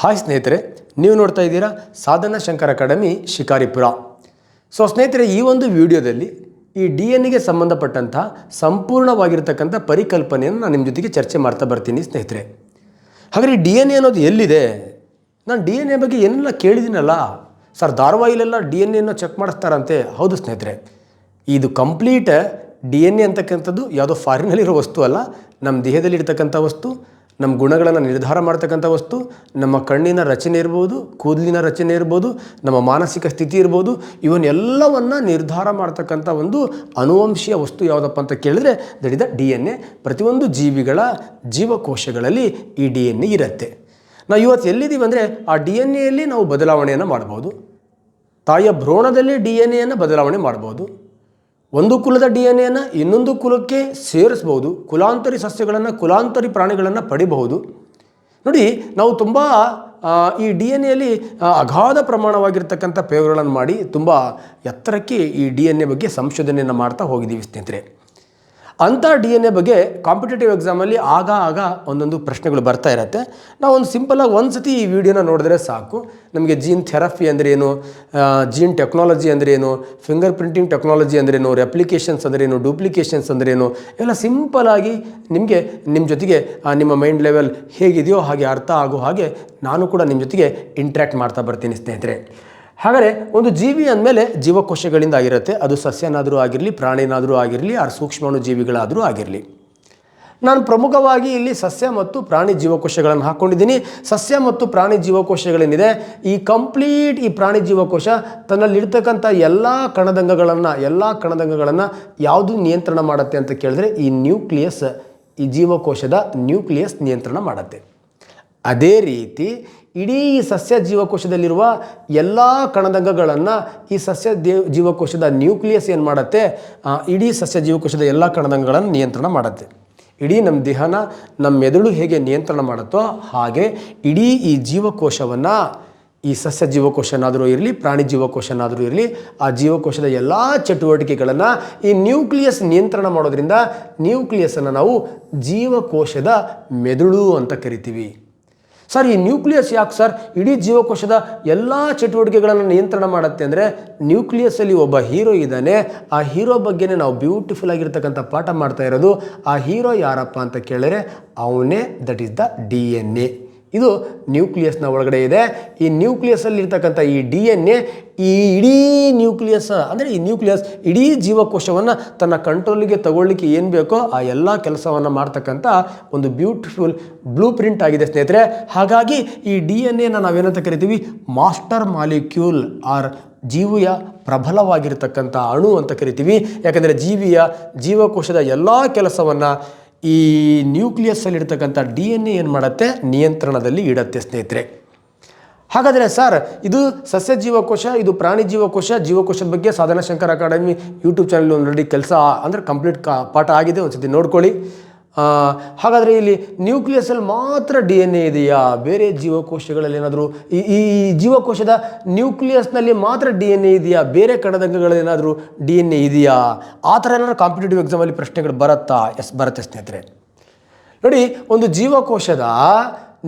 Hi ಸ್ನೇಹಿತರೆ, ನೀವು ನೋಡ್ತಾ ಇದ್ದೀರಾ ಸಾಧನಾ ಶಂಕರ್ ಅಕಾಡೆಮಿ ಶಿಕಾರಿಪುರ. ಸೊ ಸ್ನೇಹಿತರೆ, ಈ ಒಂದು ವಿಡಿಯೋದಲ್ಲಿ ಈ DNA ಗೆ ಸಂಬಂಧಪಟ್ಟಂಥ ಸಂಪೂರ್ಣವಾಗಿರ್ತಕ್ಕಂಥ ಪರಿಕಲ್ಪನೆಯನ್ನು ನಾನು ನಿಮ್ಮ ಜೊತೆಗೆ ಚರ್ಚೆ ಮಾಡ್ತಾ ಬರ್ತೀನಿ ಸ್ನೇಹಿತರೆ. ಹಾಗಾದರೆ ಈ DNA ಅನ್ನೋದು ಎಲ್ಲಿದೆ? ನಾನು DNA ಬಗ್ಗೆ ಏನೆಲ್ಲ ಕೇಳಿದ್ದೀನಲ್ಲ ಸರ್, ಧಾರವಾಹಿಲೆಲ್ಲ DNA ಚೆಕ್ ಮಾಡಿಸ್ತಾರಂತೆ. ಹೌದು ಸ್ನೇಹಿತರೆ, ಇದು ಕಂಪ್ಲೀಟ್ DNA ಅಂತಕ್ಕಂಥದ್ದು ಯಾವುದೋ ಫಾರಿನಲ್ಲಿರೋ ವಸ್ತು ಅಲ್ಲ, ನಮ್ಮ ದೇಹದಲ್ಲಿ ಇರ್ತಕ್ಕಂಥ ವಸ್ತು, ನಮ್ಮ ಗುಣಗಳನ್ನು ನಿರ್ಧಾರ ಮಾಡ್ತಕ್ಕಂಥ ವಸ್ತು, ನಮ್ಮ ಕಣ್ಣಿನ ರಚನೆ ಇರ್ಬೋದು, ಕೂದಲಿನ ರಚನೆ ಇರ್ಬೋದು, ನಮ್ಮ ಮಾನಸಿಕ ಸ್ಥಿತಿ ಇರ್ಬೋದು, ಇವನ್ನೆಲ್ಲವನ್ನು ನಿರ್ಧಾರ ಮಾಡ್ತಕ್ಕಂಥ ಒಂದು ಅನುವಂಶೀಯ ವಸ್ತು ಯಾವುದಪ್ಪ ಅಂತ ಕೇಳಿದ್ರೆ ದಟ್ ಇಸ್ ದ DNA. ಪ್ರತಿಯೊಂದು ಜೀವಿಗಳ ಜೀವಕೋಶಗಳಲ್ಲಿ ಈ DNA ಇರುತ್ತೆ. ನಾವು ಇವತ್ತು ಎಲ್ಲಿದ್ದೀವಿ ಅಂದರೆ ಆ DNAಯಲ್ಲಿ ನಾವು ಬದಲಾವಣೆಯನ್ನು ಮಾಡ್ಬೋದು. ತಾಯಿಯ ಭ್ರೂಣದಲ್ಲಿ DNAಯನ್ನು ಬದಲಾವಣೆ ಮಾಡ್ಬೋದು. ಒಂದು ಕುಲದ DNA ಇನ್ನೊಂದು ಕುಲಕ್ಕೆ ಸೇರಿಸ್ಬೋದು. ಕುಲಾಂತರಿ ಸಸ್ಯಗಳನ್ನು, ಕುಲಾಂತರಿ ಪ್ರಾಣಿಗಳನ್ನು ಪಡಿಬಹುದು. ನೋಡಿ, ನಾವು ತುಂಬ ಈ DNAಯಲ್ಲಿ ಅಗಾಧ ಪ್ರಮಾಣವಾಗಿರ್ತಕ್ಕಂಥ ಪ್ರಯೋಗಗಳನ್ನು ಮಾಡಿ ತುಂಬ ಎತ್ತರಕ್ಕೆ ಈ DNA ಬಗ್ಗೆ ಸಂಶೋಧನೆಯನ್ನು ಮಾಡ್ತಾ ಹೋಗಿದ್ದೀವಿ ಸ್ನೇಹಿತರೆ. ಅಂಥ DNA ಬಗ್ಗೆ ಕಾಂಪಿಟೇಟಿವ್ ಎಕ್ಸಾಮಲ್ಲಿ ಆಗ ಒಂದೊಂದು ಪ್ರಶ್ನೆಗಳು ಬರ್ತಾ ಇರುತ್ತೆ. ನಾವು ಒಂದು ಸಿಂಪಲಾಗಿ ಒಂದು ಸತಿ ಈ ವಿಡಿಯೋನ ನೋಡಿದ್ರೆ ಸಾಕು, ನಮಗೆ ಜೀನ್ ಥೆರಪಿ ಅಂದ್ರೇನು, ಜೀನ್ ಟೆಕ್ನಾಲಜಿ ಅಂದ್ರೇನು, ಫಿಂಗರ್ ಪ್ರಿಂಟಿಂಗ್ ಟೆಕ್ನಾಲಜಿ ಅಂದ್ರೇನು, ರೆಪ್ಲಿಕೇಶನ್ಸ್ ಅಂದ್ರೇನು, ಡೂಪ್ಲಿಕೇಶನ್ಸ್ ಅಂದ್ರೇನು, ಎಲ್ಲ ಸಿಂಪಲಾಗಿ ನಿಮಗೆ ನಿಮ್ಮ ಜೊತೆಗೆ ನಿಮ್ಮ ಮೈಂಡ್ ಲೆವೆಲ್ ಹೇಗಿದೆಯೋ ಹಾಗೆ ಅರ್ಥ ಆಗೋ ಹಾಗೆ ನಾನು ಕೂಡ ನಿಮ್ಮ ಜೊತೆಗೆ ಇಂಟ್ರ್ಯಾಕ್ಟ್ ಮಾಡ್ತಾ ಬರ್ತೀನಿ ಸ್ನೇಹಿತರೆ. ಹಾಗಾದರೆ ಒಂದು ಜೀವಿ ಅಂದಮೇಲೆ ಜೀವಕೋಶಗಳಿಂದ ಆಗಿರುತ್ತೆ. ಅದು ಸಸ್ಯನಾದರೂ ಆಗಿರಲಿ, ಪ್ರಾಣಿನಾದರೂ ಆಗಿರಲಿ, ಆ ಸೂಕ್ಷ್ಮಾಣು ಜೀವಿಗಳಾದರೂ ಆಗಿರಲಿ. ನಾನು ಪ್ರಮುಖವಾಗಿ ಇಲ್ಲಿ ಸಸ್ಯ ಮತ್ತು ಪ್ರಾಣಿ ಜೀವಕೋಶಗಳನ್ನು ಹಾಕ್ಕೊಂಡಿದ್ದೀನಿ. ಸಸ್ಯ ಮತ್ತು ಪ್ರಾಣಿ ಜೀವಕೋಶಗಳೇನಿದೆ, ಈ ಕಂಪ್ಲೀಟ್ ಈ ಪ್ರಾಣಿ ಜೀವಕೋಶ ತನ್ನಲ್ಲಿರ್ತಕ್ಕಂಥ ಎಲ್ಲ ಕಣದಂಗಗಳನ್ನು ಯಾವುದು ನಿಯಂತ್ರಣ ಮಾಡುತ್ತೆ ಅಂತ ಕೇಳಿದ್ರೆ ಈ ನ್ಯೂಕ್ಲಿಯಸ್, ಈ ಜೀವಕೋಶದ ನ್ಯೂಕ್ಲಿಯಸ್ ನಿಯಂತ್ರಣ ಮಾಡುತ್ತೆ. ಅದೇ ರೀತಿ ಇಡೀ ಸಸ್ಯ ಜೀವಕೋಶದಲ್ಲಿರುವ ಎಲ್ಲ ಕಣದಂಗಗಳನ್ನು ಈ ಸಸ್ಯ ಜೀವಕೋಶದ ನ್ಯೂಕ್ಲಿಯಸ್ ಏನು ಮಾಡುತ್ತೆ, ಇಡೀ ಸಸ್ಯ ಜೀವಕೋಶದ ಎಲ್ಲ ಕಣದಂಗಗಳನ್ನು ನಿಯಂತ್ರಣ ಮಾಡುತ್ತೆ. ಇಡೀ ನಮ್ಮ ದೇಹನ, ನಮ್ಮ ಮೆದುಳು ಹೇಗೆ ನಿಯಂತ್ರಣ ಮಾಡುತ್ತೋ ಹಾಗೆ ಇಡೀ ಈ ಜೀವಕೋಶವನ್ನು, ಈ ಸಸ್ಯ ಜೀವಕೋಶನಾದರೂ ಇರಲಿ, ಪ್ರಾಣಿ ಜೀವಕೋಶನಾದರೂ ಇರಲಿ, ಆ ಜೀವಕೋಶದ ಎಲ್ಲ ಚಟುವಟಿಕೆಗಳನ್ನು ಈ ನ್ಯೂಕ್ಲಿಯಸ್ ನಿಯಂತ್ರಣ ಮಾಡೋದ್ರಿಂದ ನ್ಯೂಕ್ಲಿಯಸನ್ನು ನಾವು ಜೀವಕೋಶದ ಮೆದುಳು ಅಂತ ಕರಿತೀವಿ. ಸರ್, ಈ ನ್ಯೂಕ್ಲಿಯಸ್ ಯಾಕೆ ಸರ್ ಇಡೀ ಜೀವಕೋಶದ ಎಲ್ಲ ಚಟುವಟಿಕೆಗಳನ್ನು ನಿಯಂತ್ರಣ ಮಾಡುತ್ತೆ ಅಂದರೆ, ನ್ಯೂಕ್ಲಿಯಸ್ಸಲ್ಲಿ ಒಬ್ಬ ಹೀರೋ ಇದ್ದಾನೆ. ಆ ಹೀರೋ ಬಗ್ಗೆನೇ ನಾವು ಬ್ಯೂಟಿಫುಲ್ ಆಗಿರ್ತಕ್ಕಂಥ ಪಾಠ ಮಾಡ್ತಾ ಇರೋದು. ಆ ಹೀರೋ ಯಾರಪ್ಪ ಅಂತ ಕೇಳಿದ್ರೆ ಅವನೇ, ದಟ್ ಈಸ್ ದ DNA. ಇದು ನ್ಯೂಕ್ಲಿಯಸ್ನ ಒಳಗಡೆ ಇದೆ. ಈ ನ್ಯೂಕ್ಲಿಯಸ್ಸಲ್ಲಿ ಇರ್ತಕ್ಕಂಥ ಈ DNA, ಈ ಇಡೀ ನ್ಯೂಕ್ಲಿಯಸ್ ಅಂದರೆ ಈ ನ್ಯೂಕ್ಲಿಯಸ್ ಇಡೀ ಜೀವಕೋಶವನ್ನು ತನ್ನ ಕಂಟ್ರೋಲಿಗೆ ತಗೊಳ್ಳಿಕ್ಕೆ ಏನು ಬೇಕೋ ಆ ಎಲ್ಲ ಕೆಲಸವನ್ನು ಮಾಡ್ತಕ್ಕಂಥ ಒಂದು ಬ್ಯೂಟಿಫುಲ್ ಬ್ಲೂ ಪ್ರಿಂಟ್ ಆಗಿದೆ ಸ್ನೇಹಿತರೆ. ಹಾಗಾಗಿ ಈ DNA ನಾವೇನಂತ ಕರಿತೀವಿ, ಮಾಸ್ಟರ್ ಮಾಲಿಕ್ಯೂಲ್ ಆರ್ ಜೀವಿಯ ಪ್ರಬಲವಾಗಿರ್ತಕ್ಕಂಥ ಅಣು ಅಂತ ಕರಿತೀವಿ. ಯಾಕಂದರೆ ಜೀವಕೋಶದ ಎಲ್ಲ ಕೆಲಸವನ್ನು ಈ ನ್ಯೂಕ್ಲಿಯಸ್ಸಲ್ಲಿರ್ತಕ್ಕಂಥ DNA ಏನು ಮಾಡುತ್ತೆ, ನಿಯಂತ್ರಣದಲ್ಲಿ ಇಡುತ್ತೆ ಸ್ನೇಹಿತರೆ. ಹಾಗಾದರೆ ಸರ್, ಇದು ಸಸ್ಯ ಜೀವಕೋಶ, ಇದು ಪ್ರಾಣಿ ಜೀವಕೋಶದ ಬಗ್ಗೆ Sadhana Shankar academy YouTube channel already ಕೆಲಸ ಅಂದರೆ ಕಂಪ್ಲೀಟ್ ಪಾಠ ಆಗಿದೆ, ಒಂದು ಸತಿ ನೋಡ್ಕೊಳ್ಳಿ. ಹಾಗಾದರೆ ಇಲ್ಲಿ ನ್ಯೂಕ್ಲಿಯಸ್ಸಲ್ಲಿ ಮಾತ್ರ DNA ಇದೆಯಾ? ಬೇರೆ ಜೀವಕೋಶಗಳಲ್ಲಿ ಏನಾದರೂ ಈ ಜೀವಕೋಶದ ನ್ಯೂಕ್ಲಿಯಸ್ನಲ್ಲಿ ಮಾತ್ರ DNA ಇದೆಯಾ? ಬೇರೆ ಕಣದಂಗಗಳೇನಾದರೂ DNA ಇದೆಯಾ? ಆ ಥರ ಏನಾದರೂ ಕಾಂಪಿಟೇಟಿವ್ ಎಕ್ಸಾಮಲ್ಲಿ ಪ್ರಶ್ನೆಗಳು ಬರುತ್ತಾ? ಎಸ್, ಬರುತ್ತೆ ಸ್ನೇಹಿತರೆ. ನೋಡಿ, ಒಂದು ಜೀವಕೋಶದ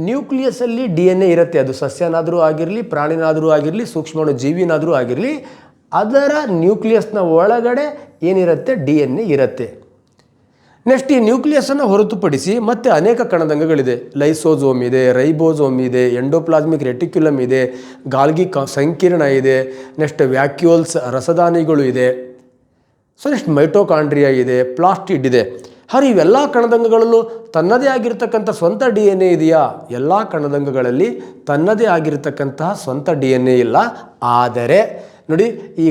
ನ್ಯೂಕ್ಲಿಯಸ್ಸಲ್ಲಿ DNA ಇರುತ್ತೆ. ಅದು ಸಸ್ಯನಾದರೂ ಆಗಿರಲಿ, ಪ್ರಾಣಿನಾದರೂ ಆಗಿರಲಿ, ಸೂಕ್ಷ್ಮಾಣು ಜೀವಿನಾದರೂ ಆಗಿರಲಿ, ಅದರ ನ್ಯೂಕ್ಲಿಯಸ್ನ ಒಳಗಡೆ ಏನಿರುತ್ತೆ, DNA ಇರುತ್ತೆ. ನೆಕ್ಸ್ಟ್ ಈ ನ್ಯೂಕ್ಲಿಯಸನ್ನು ಹೊರತುಪಡಿಸಿ ಮತ್ತೆ ಅನೇಕ ಕಣದಂಗಗಳಿದೆ. ಲೈಸೋಸೋಮ್ ಇದೆ, ರೈಬೋಸೋಮ್ ಇದೆ, ಎಂಡೋಪ್ಲಾಸ್ಮಿಕ್ ರೆಟಿಕ್ಯುಲಮ್ ಇದೆ, ಗಾಲ್ಗಿ ಸಂಕೀರ್ಣ ಇದೆ, ನೆಕ್ಸ್ಟ್ ವ್ಯಾಕ್ಯೂಲ್ಸ್ ರಸದಾನಿಗಳು ಇದೆ, ಸೊ ನೆಕ್ಸ್ಟ್ ಮೈಟೋಕಾಂಡ್ರಿಯಾ ಇದೆ, ಪ್ಲಾಸ್ಟಿಡ್ ಇದೆ. ಹಾಗೆ ಇವೆಲ್ಲ ಕಣದಂಗಗಳಲ್ಲೂ ತನ್ನದೇ ಆಗಿರ್ತಕ್ಕಂಥ ಸ್ವಂತ DNA ಇದೆಯಾ? ಎಲ್ಲ ಕಣದಂಗಗಳಲ್ಲಿ ತನ್ನದೇ ಆಗಿರ್ತಕ್ಕಂತಹ ಸ್ವಂತ DNA ಇಲ್ಲ. ಆದರೆ ನೋಡಿ, ಈ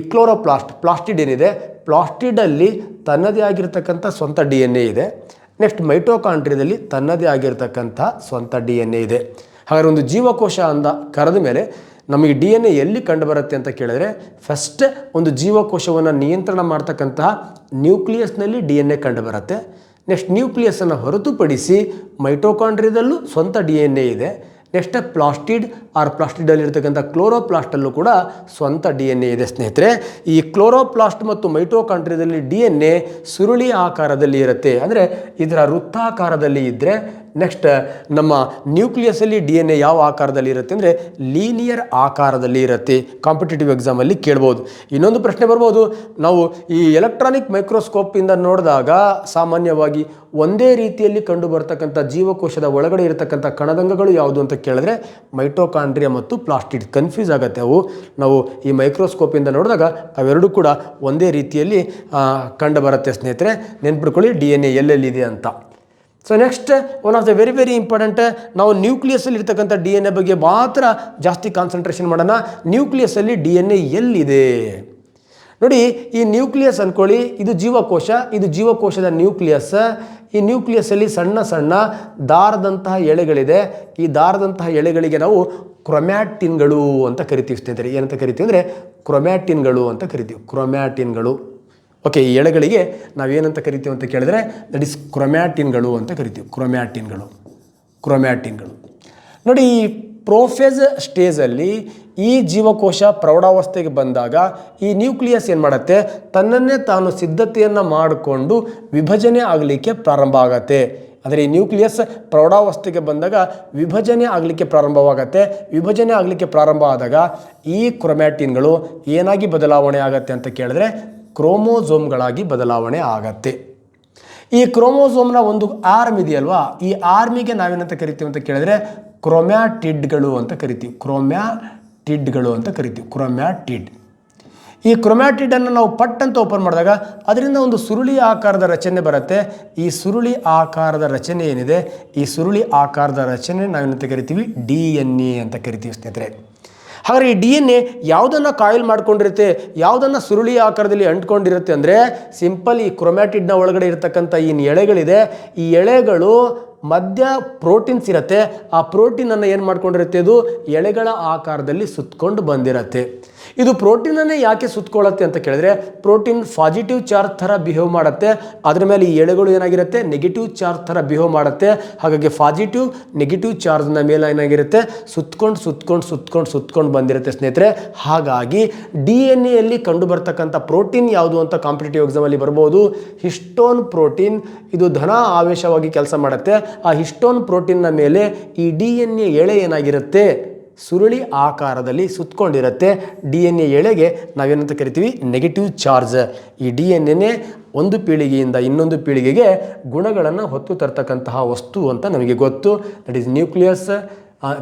ಪ್ಲಾಸ್ಟಿಡ್ ಏನಿದೆ, ಪ್ಲಾಸ್ಟಿಡಲ್ಲಿ ತನ್ನದೇ ಆಗಿರ್ತಕ್ಕಂಥ ಸ್ವಂತ DNA ಇದೆ. ನೆಕ್ಸ್ಟ್ ಮೈಟೋಕಾಂಡ್ರಿಯಾದಲ್ಲಿ ತನ್ನದೇ ಆಗಿರ್ತಕ್ಕಂಥ ಸ್ವಂತ DNA ಇದೆ. ಹಾಗಾದರೆ ಒಂದು ಜೀವಕೋಶ ಅಂದ ಕರೆದ ಮೇಲೆ ನಮಗೆ DNA ಎಲ್ಲಿ ಕಂಡುಬರುತ್ತೆ ಅಂತ ಕೇಳಿದ್ರೆ, ಫಸ್ಟ್ ಒಂದು ಜೀವಕೋಶವನ್ನು ನಿಯಂತ್ರಣ ಮಾಡ್ತಕ್ಕಂತಹ ನ್ಯೂಕ್ಲಿಯಸ್ನಲ್ಲಿ DNA ಕಂಡುಬರುತ್ತೆ. ನೆಕ್ಸ್ಟ್ ನ್ಯೂಕ್ಲಿಯಸನ್ನು ಹೊರತುಪಡಿಸಿ ಮೈಟೋಕಾಂಡ್ರಿಯಾದಲ್ಲೂ ಸ್ವಂತ DNA ಇದೆ. ನೆಕ್ಸ್ಟ್ ಪ್ಲಾಸ್ಟಿಡಲ್ಲಿರ್ತಕ್ಕಂಥ ಕ್ಲೋರೋಪ್ಲಾಸ್ಟಲ್ಲೂ ಕೂಡ ಸ್ವಂತ DNA ಇದೆ ಸ್ನೇಹಿತರೆ. ಈ ಕ್ಲೋರೋಪ್ಲಾಸ್ಟ್ ಮತ್ತು ಮೈಟೋಕಾಂಡ್ರಿಯಾದಲ್ಲಿ DNA ಸುರುಳಿ ಆಕಾರದಲ್ಲಿ ಇರುತ್ತೆ. ಅಂದರೆ ಇದರ ವೃತ್ತಾಕಾರದಲ್ಲಿ ಇದ್ದರೆ ನೆಕ್ಸ್ಟ್ ನಮ್ಮ ನ್ಯೂಕ್ಲಿಯಸಲ್ಲಿ DNA ಯಾವ ಆಕಾರದಲ್ಲಿ ಇರುತ್ತೆ ಅಂದರೆ ಲೀನಿಯರ್ ಆಕಾರದಲ್ಲಿ ಇರುತ್ತೆ. ಕಾಂಪಿಟೇಟಿವ್ ಎಕ್ಸಾಮಲ್ಲಿ ಕೇಳ್ಬೋದು. ಇನ್ನೊಂದು ಪ್ರಶ್ನೆ ಬರ್ಬೋದು, ನಾವು ಈ ಎಲೆಕ್ಟ್ರಾನಿಕ್ ಮೈಕ್ರೋಸ್ಕೋಪಿಂದ ನೋಡಿದಾಗ ಸಾಮಾನ್ಯವಾಗಿ ಒಂದೇ ರೀತಿಯಲ್ಲಿ ಕಂಡು ಬರ್ತಕ್ಕಂಥ ಜೀವಕೋಶದ ಒಳಗಡೆ ಇರತಕ್ಕಂಥ ಕಣದಂಗಗಳು ಯಾವುದು ಅಂತ ಕೇಳಿದ್ರೆ ಮೈಟೋಕಾಂಡ್ರಿಯಾ ಮತ್ತು ಪ್ಲಾಸ್ಟಿಡ್. ಕನ್ಫ್ಯೂಸ್ ಆಗುತ್ತೆ ಅವು. ನಾವು ಈ ಮೈಕ್ರೋಸ್ಕೋಪಿಂದ ನೋಡಿದಾಗ ಅವೆರಡೂ ಕೂಡ ಒಂದೇ ರೀತಿಯಲ್ಲಿ ಕಂಡು ಬರುತ್ತೆ ಸ್ನೇಹಿತರೆ. ನೆನ್ಪಿಟ್ಕೊಳ್ಳಿ DNA ಎಲ್ಲೆಲ್ಲಿದೆ ಅಂತ. So next one of the very very important, ನಾವು ನ್ಯೂಕ್ಲಿಯಸಲ್ಲಿ ಇರ್ತಕ್ಕಂಥ DNA ಬಗ್ಗೆ ಮಾತ್ರ ಜಾಸ್ತಿ ಕಾನ್ಸಂಟ್ರೇಷನ್ ಮಾಡೋಣ. ನ್ಯೂಕ್ಲಿಯಸಲ್ಲಿ DNA ಎಲ್ಲಿದೆ ನೋಡಿ. ಈ ನ್ಯೂಕ್ಲಿಯಸ್ ಅಂದ್ಕೊಳ್ಳಿ, ಇದು ಜೀವಕೋಶ, ಇದು ಜೀವಕೋಶದ ನ್ಯೂಕ್ಲಿಯಸ್. ಈ ನ್ಯೂಕ್ಲಿಯಸ್ಸಲ್ಲಿ ಸಣ್ಣ ಸಣ್ಣ ದಾರದಂತಹ ಎಳೆಗಳಿದೆ. ಈ ದಾರದಂತಹ ಎಳೆಗಳಿಗೆ ನಾವು ಕ್ರೊಮ್ಯಾಟಿನ್ಗಳು ಅಂತ ಕರಿತೀವಿ ಸ್ನೇಹಿತರೆ. ಏನಂತ ಕರಿತೀವಿ ಅಂದರೆ ಕ್ರೊಮ್ಯಾಟಿನ್ಗಳು ಅಂತ ಕರಿತೀವಿ. ಕ್ರೊಮ್ಯಾಟಿನ್ಗಳು. ಓಕೆ, ಈ ಎಳೆಗಳಿಗೆ ನಾವೇನಂತ ಕರಿತೀವಿ ಅಂತ ಕೇಳಿದ್ರೆ ದಟ್ ಈಸ್ ಕ್ರೊಮ್ಯಾಟಿನ್ಗಳು ಅಂತ ಕರಿತೀವಿ. ಕ್ರೊಮ್ಯಾಟಿನ್ಗಳು ನೋಡಿ. ಈ ಪ್ರೋಫೇಸ್ ಸ್ಟೇಜಲ್ಲಿ ಈ ಜೀವಕೋಶ ಪ್ರೌಢಾವಸ್ಥೆಗೆ ಬಂದಾಗ ಈ ನ್ಯೂಕ್ಲಿಯಸ್ ಏನು ಮಾಡುತ್ತೆ, ತನ್ನನ್ನೇ ತಾನು ಸಿದ್ಧತೆಯನ್ನು ಮಾಡಿಕೊಂಡು ವಿಭಜನೆ ಆಗಲಿಕ್ಕೆ ಪ್ರಾರಂಭ ಆಗತ್ತೆ. ಆದರೆ ಈ ನ್ಯೂಕ್ಲಿಯಸ್ ಪ್ರೌಢಾವಸ್ಥೆಗೆ ಬಂದಾಗ ವಿಭಜನೆ ಆಗಲಿಕ್ಕೆ ಪ್ರಾರಂಭವಾಗತ್ತೆ. ವಿಭಜನೆ ಆಗಲಿಕ್ಕೆ ಪ್ರಾರಂಭ ಆದಾಗ ಈ ಕ್ರೊಮ್ಯಾಟಿನ್ಗಳು ಏನಾಗಿ ಬದಲಾವಣೆ ಆಗತ್ತೆ ಅಂತ ಕೇಳಿದ್ರೆ ಕ್ರೋಮೋಸೋಮ್ಗಳಾಗಿ ಬದಲಾವಣೆ ಆಗತ್ತೆ. ಈ ಕ್ರೋಮೋಸೋಮ್ನ ಒಂದು ಆರ್ಮ್ ಇದೆಯಲ್ವಾ, ಈ ಆರ್ಮಿಗೆ ನಾವೇನಂತ ಕರಿತೀವಿ ಅಂತ ಕೇಳಿದ್ರೆ ಕ್ರೊಮ್ಯಾಟಿಡ್ಗಳು ಅಂತ ಕರಿತೀವಿ. ಕ್ರೊಮ್ಯಾಟಿಡ್. ಈ ಕ್ರೊಮ್ಯಾಟಿಡನ್ನು ನಾವು ಪಟ್ ಅಂತ ಓಪನ್ ಮಾಡಿದಾಗ ಅದರಿಂದ ಒಂದು ಸುರುಳಿ ಆಕಾರದ ರಚನೆ ಬರುತ್ತೆ. ಈ ಸುರುಳಿ ಆಕಾರದ ರಚನೆ ಏನಿದೆ, ಈ ಸುರುಳಿ ಆಕಾರದ ರಚನೆ ನಾವೇನಂತ ಕರಿತೀವಿ DNA ಅಂತ ಕರಿತೀವಿ ಸ್ನೇಹಿತರೆ. ಹಾಗಾದರೆ ಈ DNA ಯಾವುದನ್ನು ಕಾಯಿಲ್ ಮಾಡ್ಕೊಂಡಿರುತ್ತೆ, ಯಾವುದನ್ನು ಸುರುಳಿ ಆಕಾರದಲ್ಲಿ ಅಂಟ್ಕೊಂಡಿರುತ್ತೆ ಅಂದರೆ ಸಿಂಪಲ್ ಈ ಕ್ರೊಮ್ಯಾಟಿಡ್ನ ಒಳಗಡೆ ಇರತಕ್ಕಂಥ ಈ ಎಳೆಗಳಿದೆ. ಈ ಎಳೆಗಳು ಮಧ್ಯ ಪ್ರೋಟೀನ್ಸ್ ಇರುತ್ತೆ. ಆ ಪ್ರೋಟೀನನ್ನು ಏನು ಮಾಡ್ಕೊಂಡಿರುತ್ತೆ, ಇದು ಎಳೆಗಳ ಆಕಾರದಲ್ಲಿ ಸುತ್ತಕೊಂಡು ಬಂದಿರುತ್ತೆ. ಇದು ಪ್ರೋಟೀನನ್ನೇ ಯಾಕೆ ಸುತ್ತಕೊಳ್ಳುತ್ತೆ ಅಂತ ಕೇಳಿದ್ರೆ ಪ್ರೋಟೀನ್ ಪಾಸಿಟಿವ್ ಚಾರ್ಜ್ ಥರ ಬಿಹೇವ್ ಮಾಡುತ್ತೆ. ಅದರ ಮೇಲೆ ಈ ಎಳೆಗಳು ಏನಾಗಿರುತ್ತೆ, ನೆಗೆಟಿವ್ ಚಾರ್ಜ್ ಥರ ಬಿಹೇವ್ ಮಾಡುತ್ತೆ. ಹಾಗಾಗಿ ಪಾಸಿಟಿವ್ ನೆಗೆಟಿವ್ ಚಾರ್ಜ್ನ ಮೇಲೆ ಏನಾಗಿರುತ್ತೆ, ಸುತ್ಕೊಂಡು ಬಂದಿರುತ್ತೆ ಸ್ನೇಹಿತರೆ. ಹಾಗಾಗಿ DNA ಕಂಡು ಬರ್ತಕ್ಕಂಥ ಪ್ರೋಟೀನ್ ಯಾವುದು ಅಂತ ಕಾಂಪಿಟೇಟಿವ್ ಎಕ್ಸಾಮಲ್ಲಿ ಬರ್ಬೋದು. Histone protein. ಇದು ಧನ ಆವೇಶವಾಗಿ ಕೆಲಸ ಮಾಡುತ್ತೆ. ಆ ಹಿಸ್ಟೋನ್ ಪ್ರೋಟೀನ್ನ ಮೇಲೆ ಈ DNA ಎಳೆ ಏನಾಗಿರುತ್ತೆ, ಸುರುಳಿ ಆಕಾರದಲ್ಲಿ ಸುತ್ತಕೊಂಡಿರುತ್ತೆ. DNA ಎಳೆಗೆ ನಾವೇನಂತ ಕರಿತೀವಿ ನೆಗೆಟಿವ್ ಚಾರ್ಜ್. ಈ DNA ಒಂದು ಪೀಳಿಗೆಯಿಂದ ಇನ್ನೊಂದು ಪೀಳಿಗೆಗೆ ಗುಣಗಳನ್ನು ಹೊತ್ತು ತರ್ತಕ್ಕಂತಹ ವಸ್ತು ಅಂತ ನಮಗೆ ಗೊತ್ತು. That is nucleus.